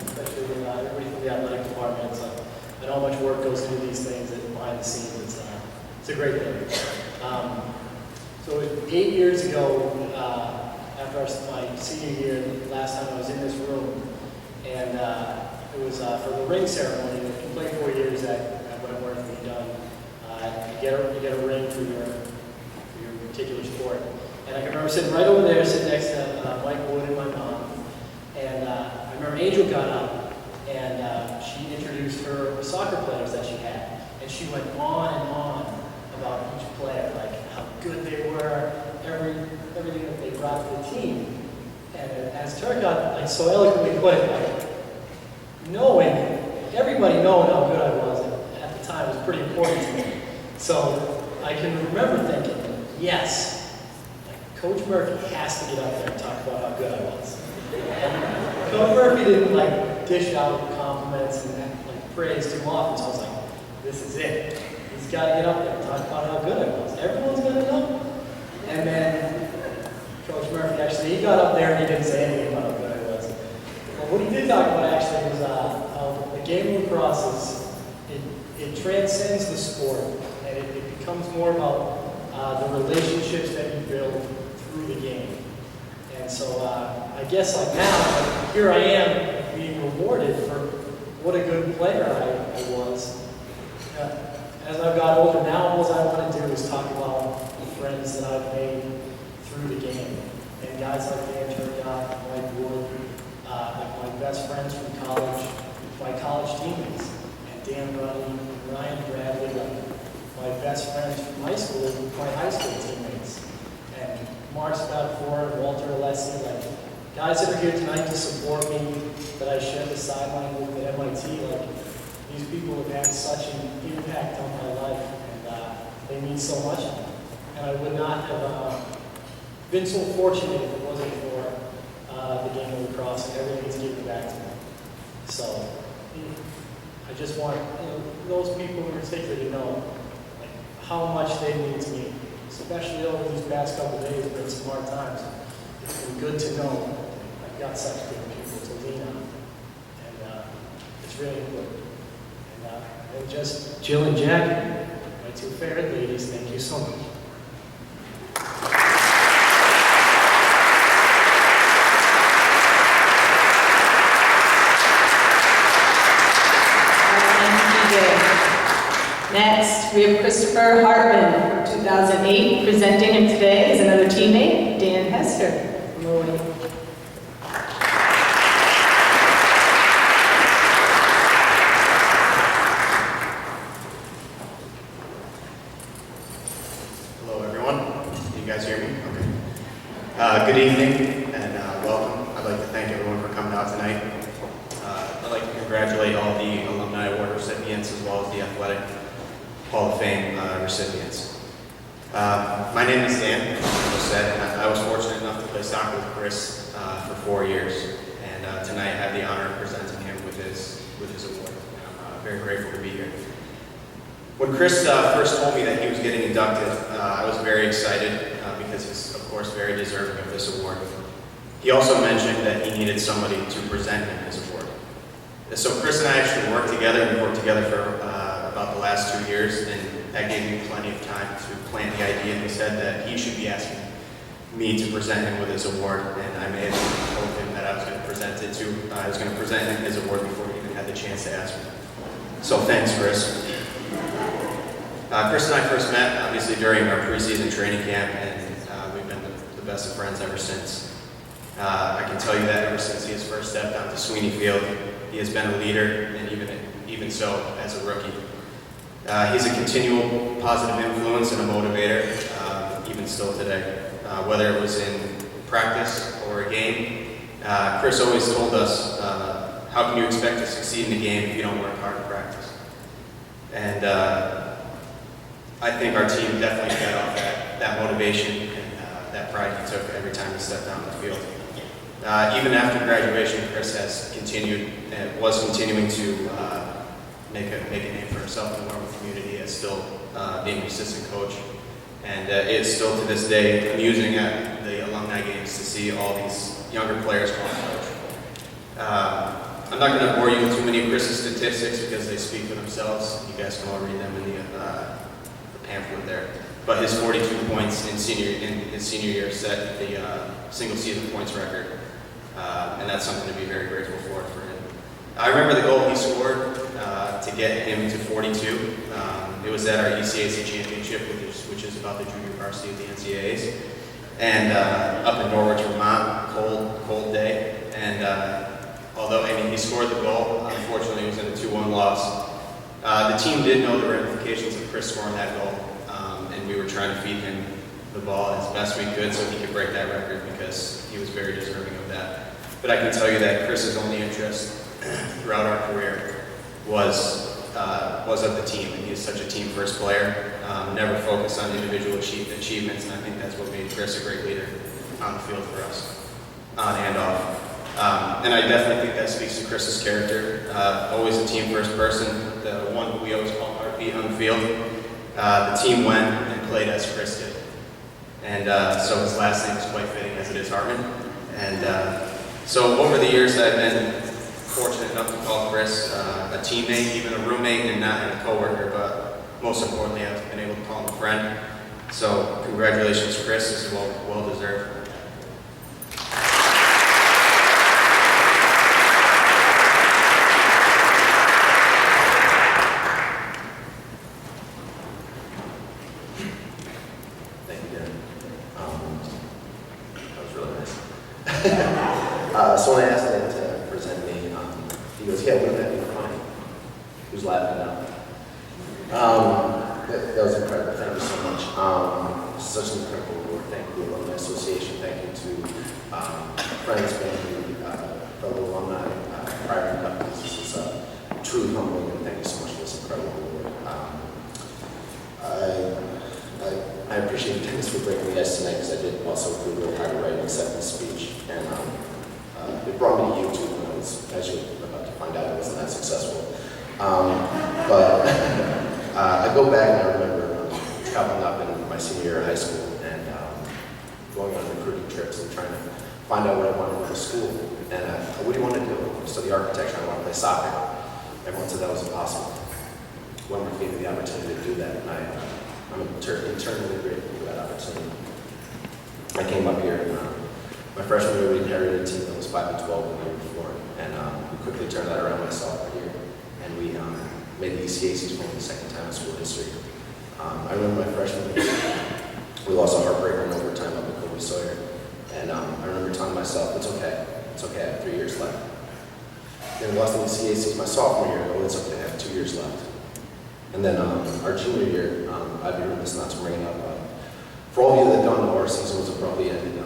Especially everybody from the athletic department. I know how much work goes into these things and behind the scenes. It's a great thing. So 8 years ago, after my senior year, last time I was in this room, and it was for the ring ceremony. If you play 4 years at Wentworth, you've done, you get a ring for your particular sport. And I can remember sitting right over there, sitting next to Mike Wood and my mom. And I remember Angel got up and she introduced her soccer players that she had. And she went on and on about each player, like how good they were, everything that they brought to the team. And as Turcotte like so eloquently put it, like everybody knowing how good I was at the time was pretty important to me. So I can remember thinking, yes, Coach Murphy has to get up there and talk about how good I was. And Coach Murphy didn't dish out compliments and praise too often, so I was like, this is it. He's got to get up there and talk about how good I was. Everyone's going to know. And then Coach Murphy actually, he got up there and he didn't say anything about how good I was. But what he did talk about actually was how the game of lacrosse it transcends the sport, and it becomes more about the relationships that you build through the game. And so I guess now, here I am being rewarded for what a good player I was. As I've got older now, all I want to do is talk about the friends that I've made through the game. And guys like Dan Turcotte, Mike Wood, like my best friends from college, my college teammates, and Dan Runny, Ryan Bradley, my best friends from high school, my high school teammates, and Mark Spatford, Walter Alessi, guys that are here tonight to support me, that I share the sideline with at MIT. These people have had such an impact on my life, and They mean so much, and I would not have been so fortunate if it wasn't for the game of lacrosse and everything it's given back to me. So I just want those people in particular to know how much they mean to me, especially over these past couple of days. It's been some hard times. It's been good to know I've got such good people to lean on, and it's really important. And just Jill and Jackie, my two favorite ladies, thank you so much. Next, we have Christopher Hartmann from 2008. Presenting him today is another teammate, Dan Hester from 08. Hello, everyone. Can you guys hear me? Okay. Good evening and welcome. I'd like to thank everyone for coming out tonight. I'd like to congratulate all the Alumni Award recipients as well as the Athletic Hall of Fame recipients. My name is Dan, as I said, and I was fortunate enough to play soccer with Chris for 4 years. And tonight I have the honor of presenting him with his award. And I'm very grateful to be here. When Chris first told me that he was getting inducted, I was very excited because he's, of course, very deserving of this award. He also mentioned that he needed somebody to present him his award. So Chris and I actually worked together. We worked together for about the last 2 years, and that gave me plenty of time to plant the idea. He said that he should be asking me to present him with his award, and I may have told him that I was going to present him his award before he even had the chance to ask me. So thanks, Chris. Chris and I first met, obviously, during our preseason training camp, and we've been the best of friends ever since. I can tell you that ever since he has first stepped onto Sweeney Field, he has been a leader, and even so, as a rookie. He's a continual positive influence and a motivator, even still today. Whether it was in practice or a game, Chris always told us, how can you expect to succeed in the game if you don't work hard in practice? And I think our team definitely fed off that motivation and that pride he took every time he stepped on the field. Even after graduation, Chris has was continuing to make a name for himself in the Norwood community as still being an assistant coach. And it is still to this day amusing at the alumni games to see all these younger players call him coach. I'm not going to bore you with too many of Chris's statistics because they speak for themselves. You guys can all read them in the pamphlet there. But his 42 points in his senior year set the single season points record. And that's something to be very grateful for him. I remember the goal he scored to get him to 42. It was at our ECAC championship, which is about the junior varsity of the NCAAs. And up in Norwich, Vermont, cold day. And although he scored the goal, unfortunately it was in a 2-1 loss. The team did know the ramifications of Chris scoring that goal. And we were trying to feed him the ball as best we could so he could break that record because he was very deserving of that. But I can tell you that Chris's only interest throughout our career was of the team, and he is such a team-first player. Never focused on individual achievements, and I think that's what made Chris a great leader on the field for us, on and off. And I definitely think that speaks to Chris's character. Always a team-first person, the one who we always call heartbeat on the field. The team went and played as Chris did. And so his last name is quite fitting, as it is Hartmann. And so over the years, I've been fortunate enough to call Chris a teammate, even a roommate, and not a coworker. But most importantly, I've been able to call him a friend. So congratulations, Chris. This is well deserved. So when I asked him to present me, he goes, yeah, wouldn't that be funny? He was laughing now. That was incredible. Thank you so much. Such an incredible award. Thank you, Alumni Association. Thank you to friends, family, fellow alumni, prior inductees. This is truly humbling, and thank you so much for this incredible award. I appreciate Dennis for breaking the ice tonight, because I did also Google how to write an acceptance speech, and it brought me to YouTube when I was actually about to find out I wasn't that successful. But I go back and I remember traveling up in my senior year of high school and going on recruiting trips and trying to find out what I wanted to go to school. And what do you want to do? I study architecture, I want to play soccer. Everyone said that was impossible. When we gave me the opportunity to do that, and I'm eternally grateful for that opportunity. I came up here, and my freshman year we inherited a team that was 5-12 the year before, and we quickly turned that around my sophomore year, and we made the ECACs for the second time in school history. I remember my freshman year, we lost a heartbreaker in overtime up at Colwell, and I remember telling myself, it's okay, I have 3 years left. Then we lost the ECACs my sophomore year, oh, it's okay, I have 2 years left. And then our junior year, I'd be remiss not to bring it up. For all of you that don't know, our season was abruptly ended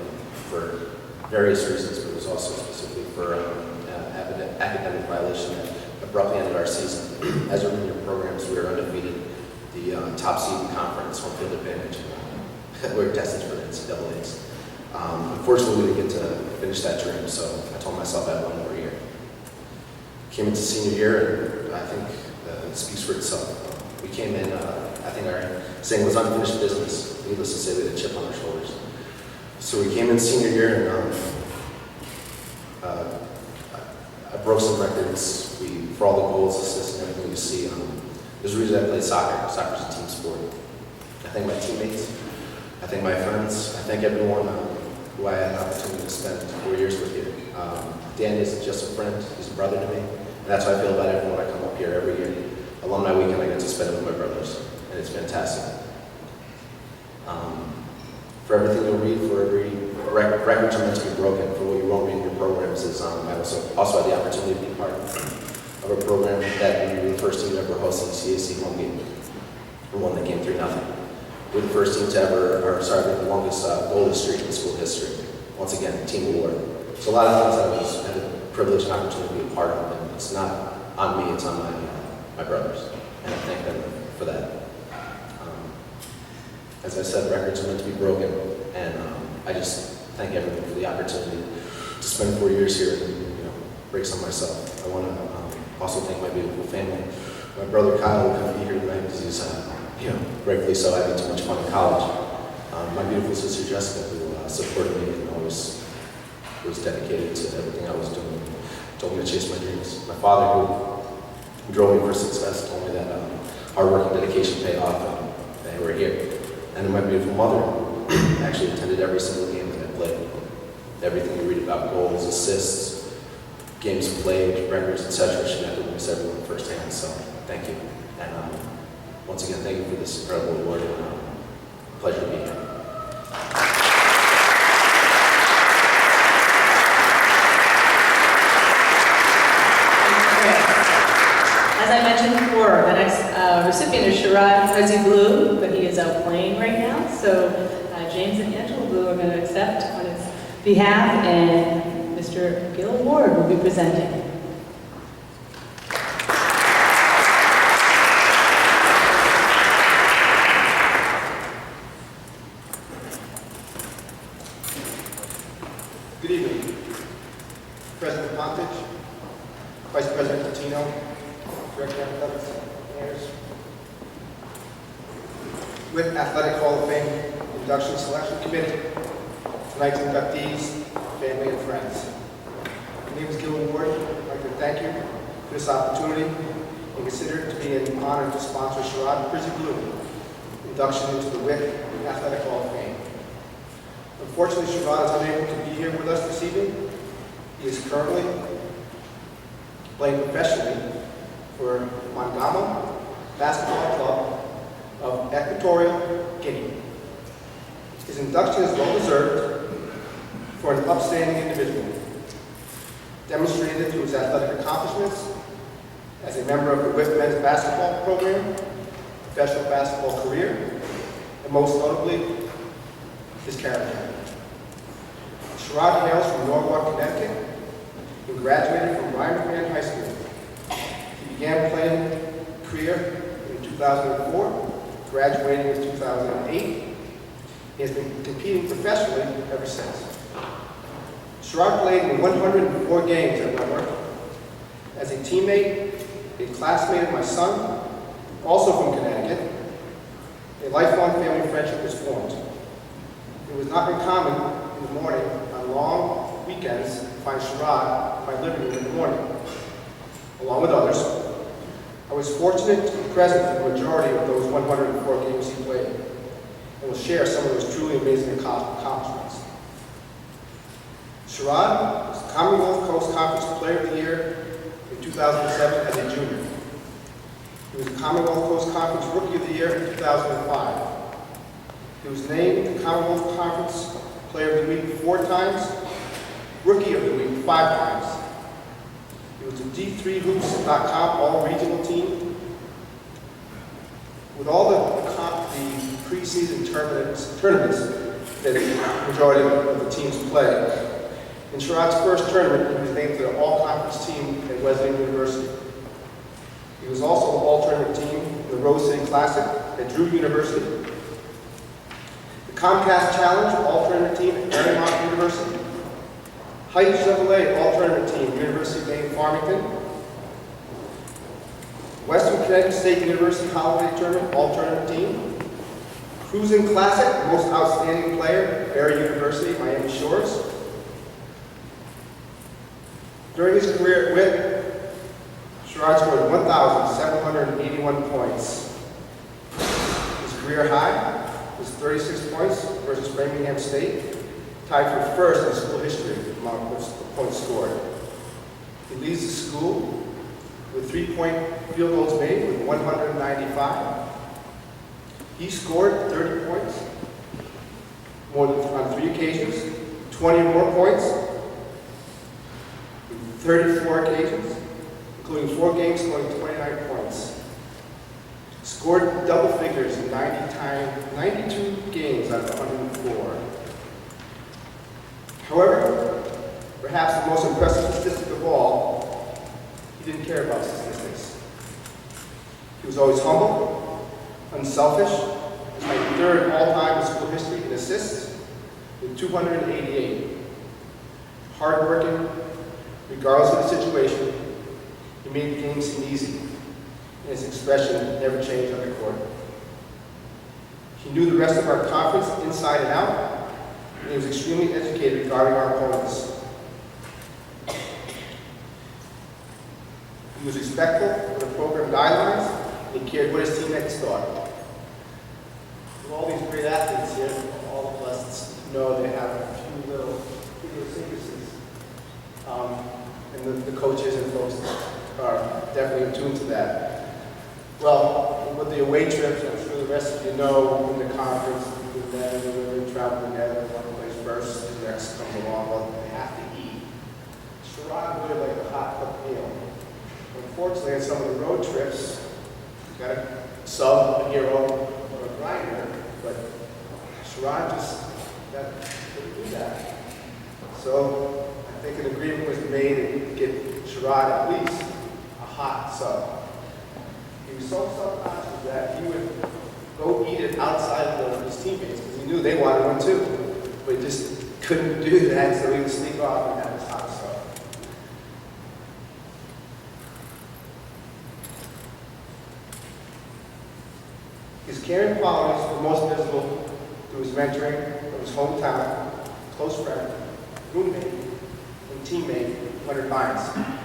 for various reasons, but it was also specifically for academic violation that abruptly ended our season. As our junior programs, we were undefeated, the top seed in conference, home field advantage, and we were destined for the NCAAs. Unfortunately, we didn't get to finish that dream, so I told myself I had one more year. Came into senior year, and I think it speaks for itself. We came in, I think our saying was unfinished business. Needless to say, we had a chip on our shoulders. So we came in senior year, and I broke some records. For all the goals, assists, and everything you see, there's a reason I played soccer. Soccer's a team sport. I thank my teammates. I thank my friends. I thank everyone who I had an opportunity to spend 4 years with here. Dan isn't just a friend, he's a brother to me. And that's how I feel about everyone when I come up here every year. Alumni weekend, I get to spend it with my brothers, and it's fantastic. For everything you'll read, for every records are meant to be broken, for what you won't read in your programs is, I also had the opportunity to be part of a program that we were the first team to ever host an CAC home game. We won the game 3-0. We're the first team to ever, the longest goalless streak in school history. Once again, team award. So a lot of things I had the privilege and opportunity to be a part of, and it's not on me, it's on my brothers, and I thank them for that. As I said, records are meant to be broken, and I just thank everyone for the opportunity to spend 4 years here and break some myself. I want to also thank my beautiful family. My brother Kyle will come be here tonight because he's, rightfully so, having too much fun in college. My beautiful sister Jessica, who supported me and always was dedicated to everything I was doing, told me to chase my dreams. My father, who drove me for success, told me that hard work and dedication paid off, and they were here. And then my beautiful mother, who actually attended every single game that I played. Everything you read about goals, assists, games played, records, etc. She got to witness everyone firsthand, so thank you. And once again, thank you for this incredible award, and pleasure to be here. As I mentioned before, the next recipient is Sherrad Prezzie-Blue, but he is out playing right now. So James and Angela Blue are going to accept on his behalf, and Mr. Gil Ward will be presenting. Good evening. President Pontich, Vice President Latino, Director of Athletics, Mayors. With Athletic Hall of Fame Induction Selection Committee, tonight's inductees, family, and friends. My name is Gil Ward. I'd like to thank you for this opportunity and consider it to be an honor to sponsor Sherrad Prezzie-Blue induction into the WIC Athletic Hall of Fame. Unfortunately, Sherrad is unable to be here with us this evening. He is currently playing professionally for Montgomo Basketball Club of Equatorial Guinea. His induction is well deserved for an upstanding individual, demonstrated through his athletic accomplishments as a member of the WIC men's basketball program, professional basketball career, and most notably, his character. Sherrad hails from Norwalk, Connecticut, and graduated from Ryan McMahon High School. He began playing career in 2004 graduating in 2008. He has been competing professionally ever since. Sherrad played in 104 games at Leopard. As a teammate, a classmate of my son, also from Connecticut, a lifelong family friendship was formed. It was not uncommon in the morning on long weekends to find Sherrad in my living room in the morning, along with others. I was fortunate to be present for the majority of those 104 games he played, and will share some of those truly amazing accomplishments. Sherrad was Commonwealth Coast Conference Player of the Year in 2007 as a junior. He was the Commonwealth Coast Conference Rookie of the Year in 2005. He was named the Commonwealth Conference Player of the Week 4 times, Rookie of the Week 5 times. He was the D3Hoops.com All-Regional Team. With all the preseason tournaments that the majority of the teams play, in Sherrad's first tournament, he was named to the All-Conference team at Wesleyan University. He was also the All-Tournament team in the Rossi Classic at Drew University, the Comcast Challenge All-Tournament team at Marymount University, Heights Chevrolet All-Tournament team, University of Maine, Farmington, Western Connecticut State University Holiday Tournament All-Tournament team, Cruising Classic Most Outstanding Player, Barry University, Miami Shores. During his career at WIT, Sherrad scored 1,781 points. His career high was 36 points versus Framingham State, tied for first in school history among points scored. He leads the school with 3-point field goals made with 195. He scored 30 points on 3 occasions, 20 or more points, 34 occasions, including 4 games scoring 29 points. Scored double figures in 92 games out of 104. However, perhaps the most impressive statistic of all, he didn't care about statistics. He was always humble, unselfish. He was my 3rd all-time in school history in assists with 288. Hardworking, regardless of the situation, he made the game seem easy, and his expression never changed on the court. He knew the rest of our conference inside and out, and he was extremely educated regarding our opponents. He was respectful of the program guidelines, and he cared what his teammates thought. With all these great athletes here, all of us know they have a few little idiosyncrasies. And the coaches and folks are definitely attuned to that. Well, with the away trips, I'm sure the rest of you know, in the conference, with them, the women travel together, one plays first, the next comes along, well, they have to eat. Sherrad really like a hot cooked meal. Unfortunately, on some of the road trips, you got to sub a hero or a grinder, but Sherrad just couldn't do that. So I think an agreement was made to get Sherrad at least a hot sub. He was so self-conscious that he would go eat it outside of his teammates because he knew they wanted one too. But he just couldn't do that, so he would sneak off and have his hot sub. His caring qualities were most visible through his mentoring of his hometown, close friend, roommate, and teammate, Leonard Bynes,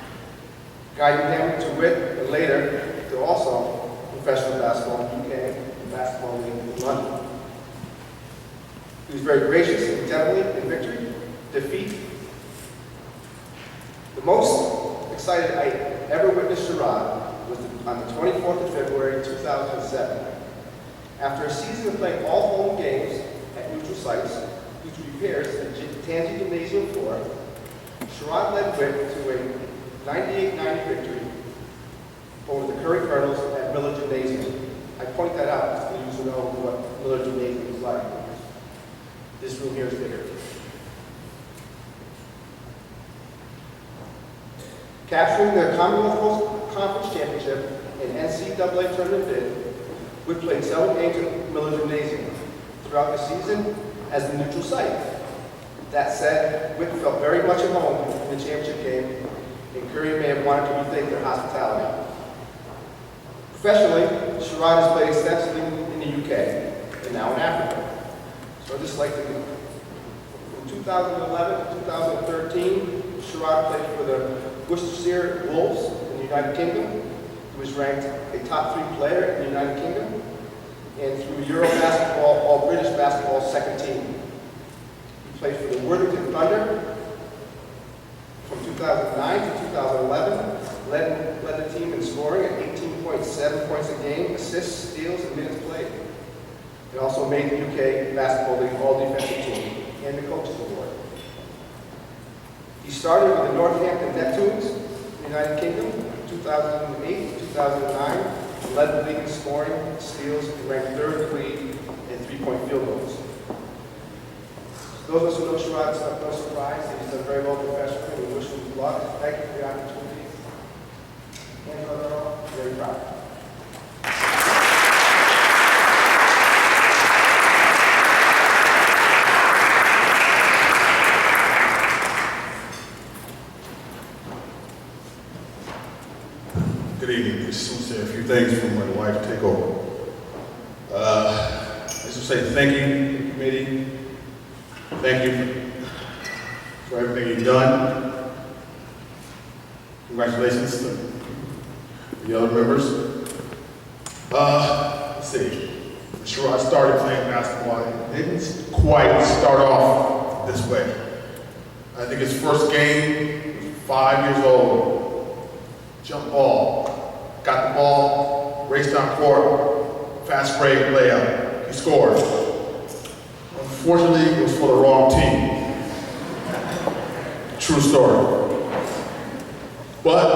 guiding him to WIT and later to also professional basketball in the UK and basketball league in London. He was very gracious and exemplary in victory, defeat. The most excited I ever witnessed Sherrad was on the 24th of February 2007. After a season of playing all home games at neutral sites, due to repairs at the Tansy Gymnasium floor, Sherrad led WIT to a 98-90 victory over the Curry Colonels at Miller Gymnasium. I point that out so you know what Miller Gymnasium is like. This room here is bigger. Capturing the Commonwealth Conference Championship and NCAA tournament bid, Witt played 7 games at Miller Gymnasium throughout the season as the neutral site. That said, Witt felt very much at home in the championship game, and Curry may have wanted to rethink their hospitality. Professionally, Sherrad has played extensively in the UK and now in Africa. So I'd just like to, from 2011 to 2013, Sherrad played for the Worcestershire Wolves in the United Kingdom. He was ranked a top 3 player in the United Kingdom, and through Euro Basketball, All British Basketball's second team. He played for the Worthington Thunder from 2009 to 2011, led the team in scoring at 18.7 points a game, assists, steals, and minutes played. He also made the UK Basketball League All-Defensive Team and the Coaches Award. He started with the Northampton Neptunes in the United Kingdom from 2008 to 2009, and led the league in scoring, steals, and ranked 3rd in the league in 3-point field goals. Those of us who know Sherrad, it's no surprise that he's done very well professionally. We wish him luck. Thank you for the opportunity. And overall, very proud. Good evening. I just want to say a few things for my wife to take over. I just want to say thank you to the committee. Thank you for everything you've done. Congratulations to the other members. Let's see. When Sherrad started playing basketball, it didn't quite start off this way. I think his first game, he was 5 years old. Jump ball. Got the ball, raced down court, fast break, layup. He scored. Unfortunately, it was for the wrong team. True story. But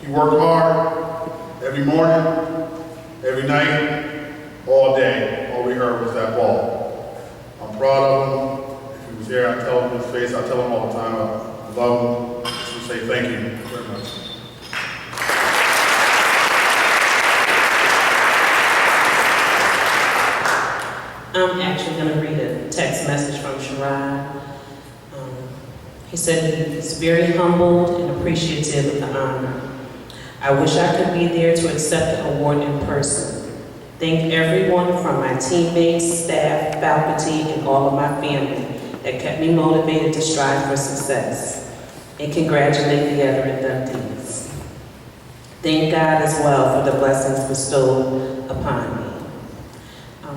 he worked hard every morning, every night, all day. All we heard was that ball. I'm proud of him. If he was here, I'd tell him in his face, I tell him all the time, I love him. Just to say thank you very much. I'm actually going to read a text message from Sherrad. He said he's very humbled and appreciative of the honor. I wish I could be there to accept the award in person. Thank everyone from my teammates, staff, faculty, and all of my family that kept me motivated to strive for success. And congratulate the other inductees. Thank God as well for the blessings bestowed upon me.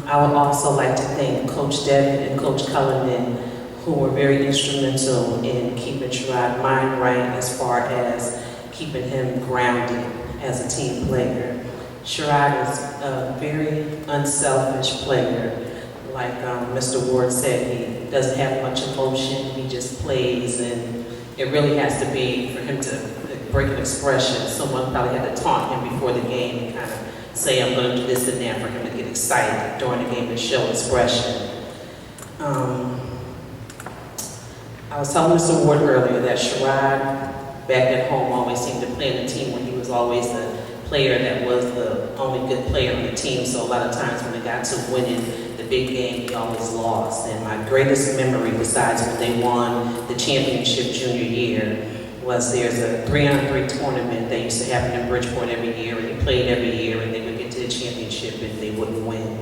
I would also like to thank Coach Devin and Coach Cullinan, who were very instrumental in keeping Sherrad mind right as far as keeping him grounded as a team player. Sherrad is a very unselfish player. Like Mr. Ward said, he doesn't have much emotion, he just plays, and it really has to be for him to break an expression. Someone probably had to taunt him before the game and kind of say, I'm going to do this and that, for him to get excited during the game and show expression. I was telling Mr. Ward earlier that Sherrad, back at home, always seemed to play in the team when he was always the player that was the only good player on the team. So a lot of times when it got to winning the big game, he always lost. And my greatest memory, besides when they won the championship junior year, was there's a 3-on-3 tournament that used to happen in Bridgeport every year, and he played every year, and they would get to the championship and they wouldn't win.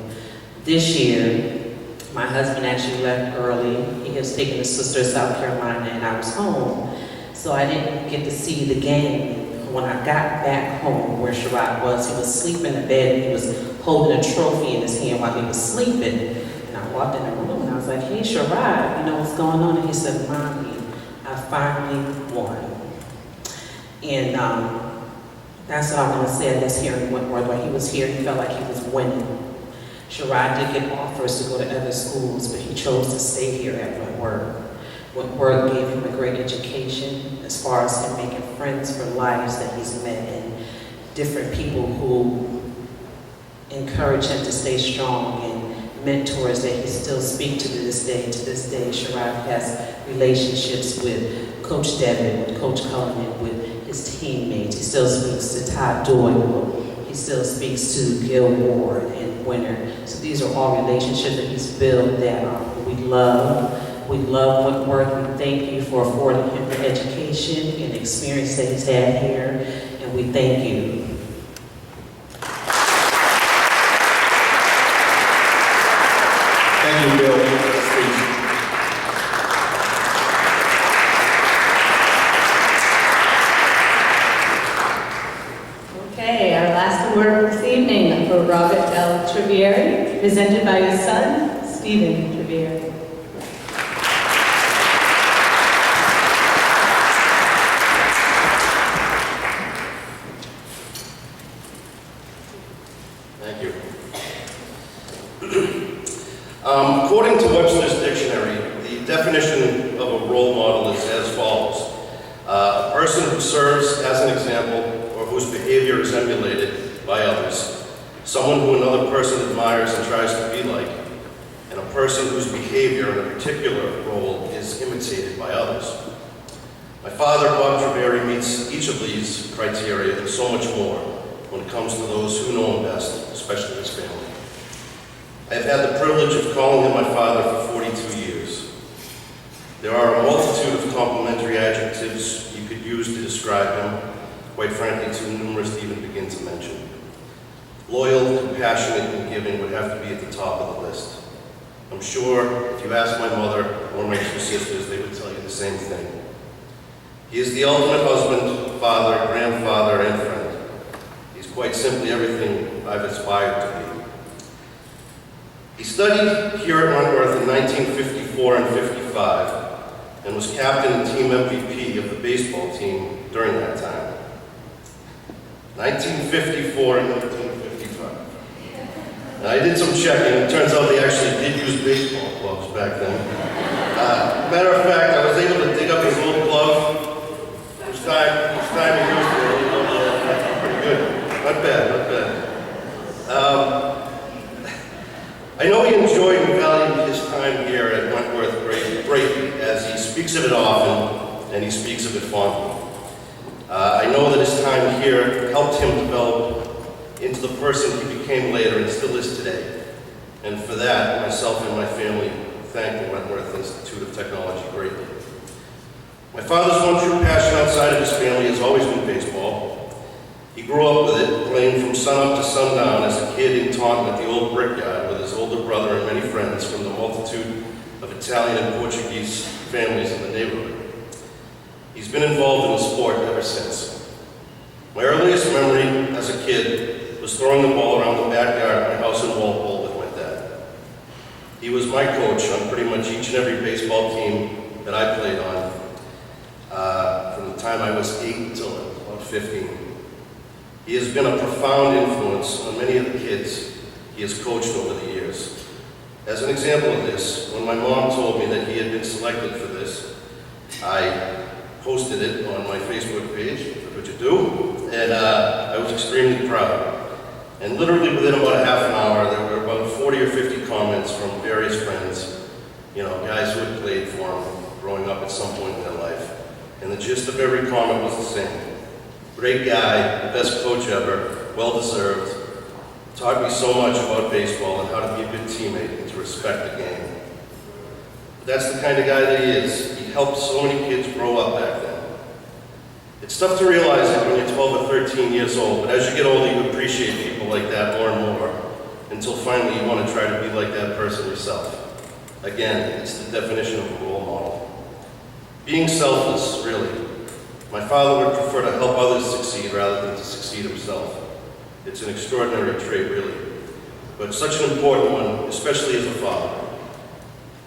This year, my husband actually left early. He was taking his sister to South Carolina, and I was home. So I didn't get to see the game. When I got back home where Sherrad was, he was sleeping in the bed, and he was holding a trophy in his hand while he was sleeping. And I walked in the room, and I was like, hey, Sherrad, you know what's going on? And he said, Mommy, I finally won. And that's what I want to say, I guess, here in Wentworth. When he was here, he felt like he was winning. Sherrad did get offers to go to other schools, but he chose to stay here at Wentworth. Wentworth gave him a great education as far as him making friends for lives that he's met, and different people who encourage him to stay strong, and mentors that he still speaks to this day. To this day, Sherrad has relationships with Coach Devin, with Coach Cullinan, with his teammates. He still speaks to Todd Doyle. He he still speaks to Gil Ward and Winter. So these are all relationships that he's built that we love. We love Wentworth. We thank you for affording him the education and experience that he's had here, and we thank you. Thank you, Bill, for the speech. Okay, our last award this evening for Robert L. Triveri, presented by his son, Stephen Triveri. Thank you. According to Webster's dictionary, the definition of a role model is as follows. A person who serves as an example or whose behavior is emulated by others, someone who another person admires and tries to be like, and a person whose behavior in a particular role is imitated by others. My father, Bob Triveri, meets each of these criteria and so much more when it comes to those who know him best, especially his family. I have had the privilege of calling him my father for 42 years. There are a multitude of complimentary adjectives you could use to describe him, quite frankly too numerous to even begin to mention. Loyal, compassionate, and giving would have to be at the top of the list. I'm sure if you ask my mother or my two sisters, they would tell you the same thing. He is the ultimate husband, father, grandfather, and friend. He's quite simply everything I've aspired to be. He studied here at Wentworth in 1954 and 55 and was captain and team MVP of the baseball team during that time. 1954 and 1955. Now, I did some checking. It turns out they actually did use baseball gloves back then. Matter of fact, I was able to dig up his old glove. Each time he used it, pretty good. Not bad, not bad. I know he enjoyed and valued his time here at Wentworth greatly, as he speaks of it often and he speaks of it fondly. I know that his time here helped him develop into the person he became later and still is today. And for that, myself and my family thank the Wentworth Institute of Technology greatly. My father's one true passion outside of his family has always been baseball. He grew up with it, playing from sunup to sundown as a kid in Taunton at the old brickyard with his older brother and many friends from the multitude of Italian and Portuguese families in the neighborhood. He's been involved in the sport ever since. My earliest memory as a kid was throwing the ball around the backyard at my house in Walpole with my dad. He was my coach on pretty much each and every baseball team that I played on from the time I was 8 until about 15. He has been a profound influence on many of the kids he has coached over the years. As an example of this, when my mom told me that he had been selected for this, I posted it on my Facebook page, which you do, and I was extremely proud. And literally within about a half an hour, there were about 40 or 50 comments from various friends, guys who had played for him growing up at some point in their life. And the gist of every comment was the same. Great guy, the best coach ever, well-deserved, taught me so much about baseball and how to be a good teammate and to respect the game. But that's the kind of guy that he is. He helped so many kids grow up back then. It's tough to realize it when you're 12 or 13 years old, but as you get older, you appreciate people like that more and more, until finally you want to try to be like that person yourself. Again, it's the definition of a role model. Being selfless, really. My father would prefer to help others succeed rather than to succeed himself. It's an extraordinary trait, really, but such an important one, especially as a father.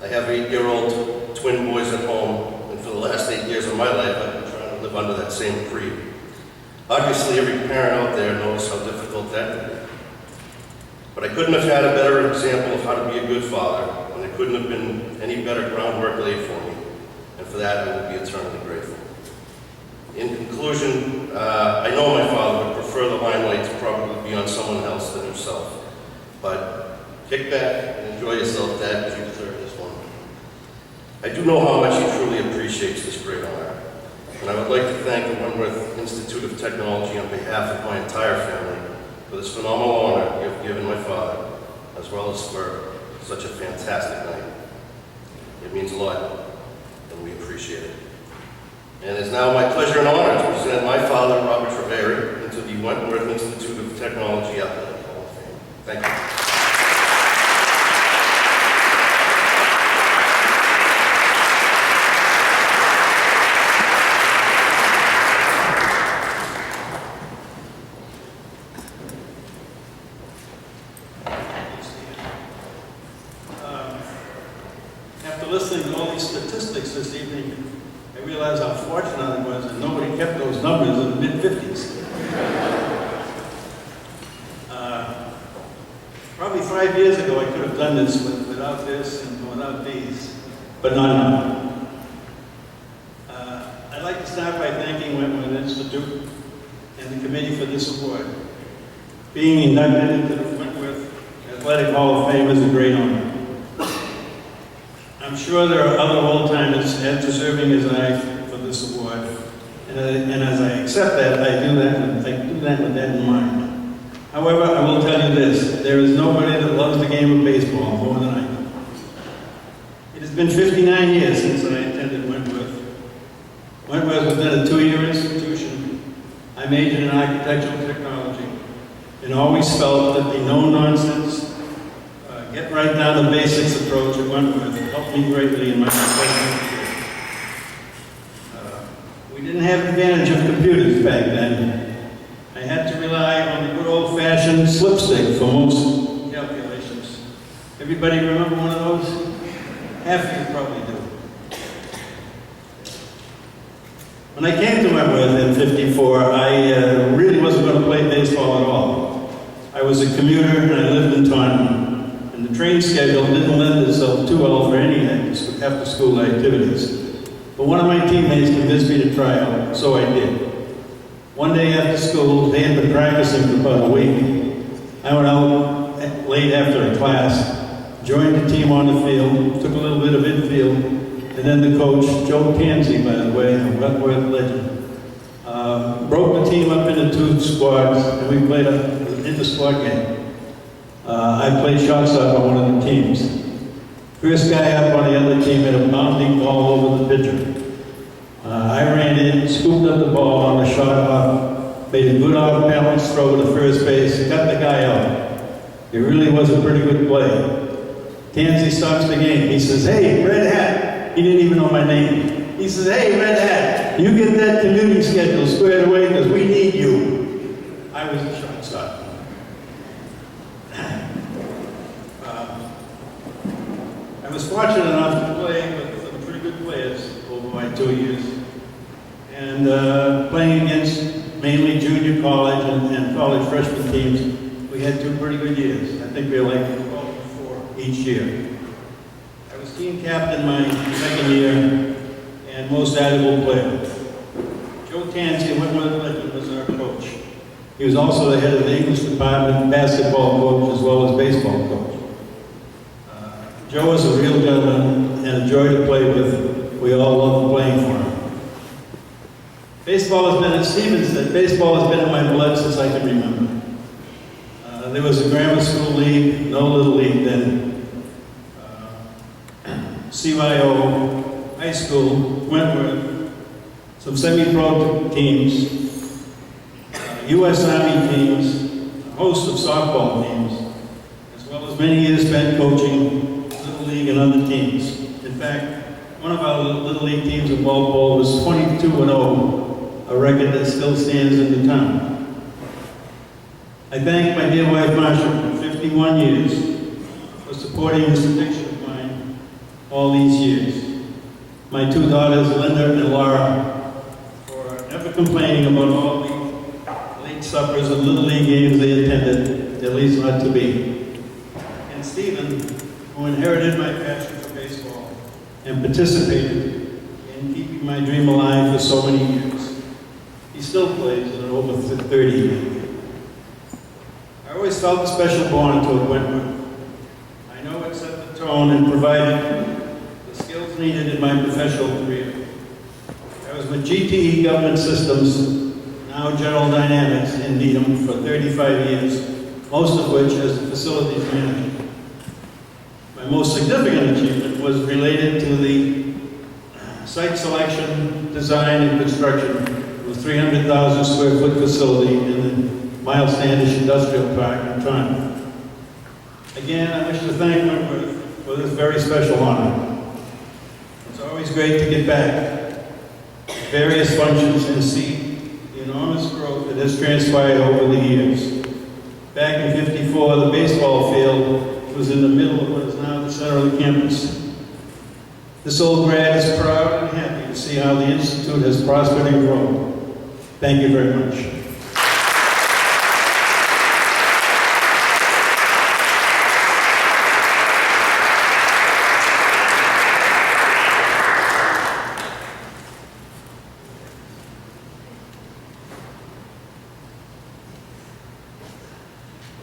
I have 8-year-old twin boys at home, and for the last 8 years of my life, I've been trying to live under that same creed. Obviously, every parent out there knows how difficult that can be. But I couldn't have had a better example of how to be a good father, and there couldn't have been any better groundwork laid for me, and for that I will be eternally grateful. In conclusion, I know my father would prefer the limelight to probably be on someone else than himself. But kick back and enjoy yourself, Dad, because you deserve this one. I do know how much he truly appreciates this great honor. And I would like to thank the Wentworth Institute of Technology on behalf of my entire family for this phenomenal honor you have given my father, as well as for such a fantastic night. It means a lot, and we appreciate it. And it's now my pleasure and honor to present my father, Robert Triveri, into the Wentworth Institute of Technology Athletic Hall of Fame. Thank you. After listening to all these statistics this evening, I realized how fortunate I was that nobody kept those numbers in the mid-50s. Probably 5 years ago I could have done this without this and without these, but not now. I'd like to start by thanking Wentworth Institute and the committee for this award. Being inducted into the Wentworth Athletic Hall of Fame is a great honor. I'm sure there are other old-timers as deserving as I for this award, and as I accept that, I do that with that in mind. However, I will tell you this, there is nobody that loves the game of baseball more than I do. It has been 59 years since I attended Wentworth. Wentworth was then a 2-year institution. I majored in architectural technology and always felt that the no-nonsense, get right down to basics approach at Wentworth helped me greatly in my professional career. We didn't have the advantage of computers back then. I had to rely on the good old-fashioned slipstick for most calculations. Everybody remember one of those? Half of you probably do. When I came to Wentworth in '54, I really wasn't going to play baseball at all. I was a commuter and I lived in Taunton, and the train schedule didn't lend itself too well for any after-school activities. But one of my teammates convinced me to try out, so I did. One day after school, they had been practicing for about a week. I went out late after a class, joined the team on the field, took a little bit of infield, and then the coach, Joe Tansey, by the way, a Wentworth legend, broke the team up into 2 squads, and we played an inter-squad game. I played shortstop on one of the teams. First guy up on the other team had a bounding ball over the pitcher. I ran in, scooped up the ball on the shot off, made a good off-balance throw to first base, got the guy out. It really was a pretty good play. Tansey stops the game. He says, "Hey, Red Hat." He didn't even know my name. He says, "Hey, Red Hat, you get that commuting schedule squared away because we need you." I was the shortstop. I was fortunate enough to play with some pretty good players over my 2 years. And playing against mainly junior college and college freshman teams, we had 2 pretty good years. I think we were like 12 and 4 each year. I was team captain my second year and most valuable player. Joe Tansey, Wentworth legend, was our coach. He was also the head of the English department, basketball coach, as well as baseball coach. Joe was a real gentleman and a joy to play with. We all loved playing for him. Baseball has been, as Stephen said, baseball has been in my blood since I can remember. There was a grammar school league, no little league then. CYO, high school, Wentworth, some semi-pro teams, U.S. Army teams, a host of softball teams, as well as many years spent coaching Little League and other teams. In fact, one of our Little League teams in Walpole was 22-0, a record that still stands in the town. I thank my dear wife Marsha for 51 years for supporting this addiction of mine all these years. My 2 daughters, Linda and Laura, for never complaining about all the late suppers and Little League games they attended, at least not to be. And Stephen, who inherited my passion for baseball and participated in keeping my dream alive for so many years. He still plays at over 30. I always felt a special bond toward Wentworth. I know it set the tone and provided the skills needed in my professional career. I was with GTE Government Systems, now General Dynamics in Needham for 35 years, most of which as the facilities manager. My most significant achievement was related to the site selection, design, and construction of a 300,000 square foot facility in the Miles Standish Industrial Park in Taunton. Again, I wish to thank Wentworth for this very special honor. It's always great to get back to various functions and see the enormous growth that has transpired over the years. Back in '54, the baseball field was in the middle of what is now the center of the campus. This old grad is proud and happy to see how the Institute has prospered and grown. Thank you very much.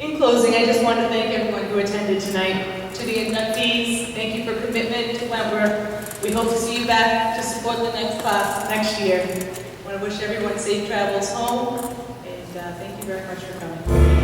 In closing, I just want to thank everyone who attended tonight. To the inductees, thank you for commitment to Wentworth. We hope to see you back to support the next class next year. I want to wish everyone safe travels home, and thank you very much for coming.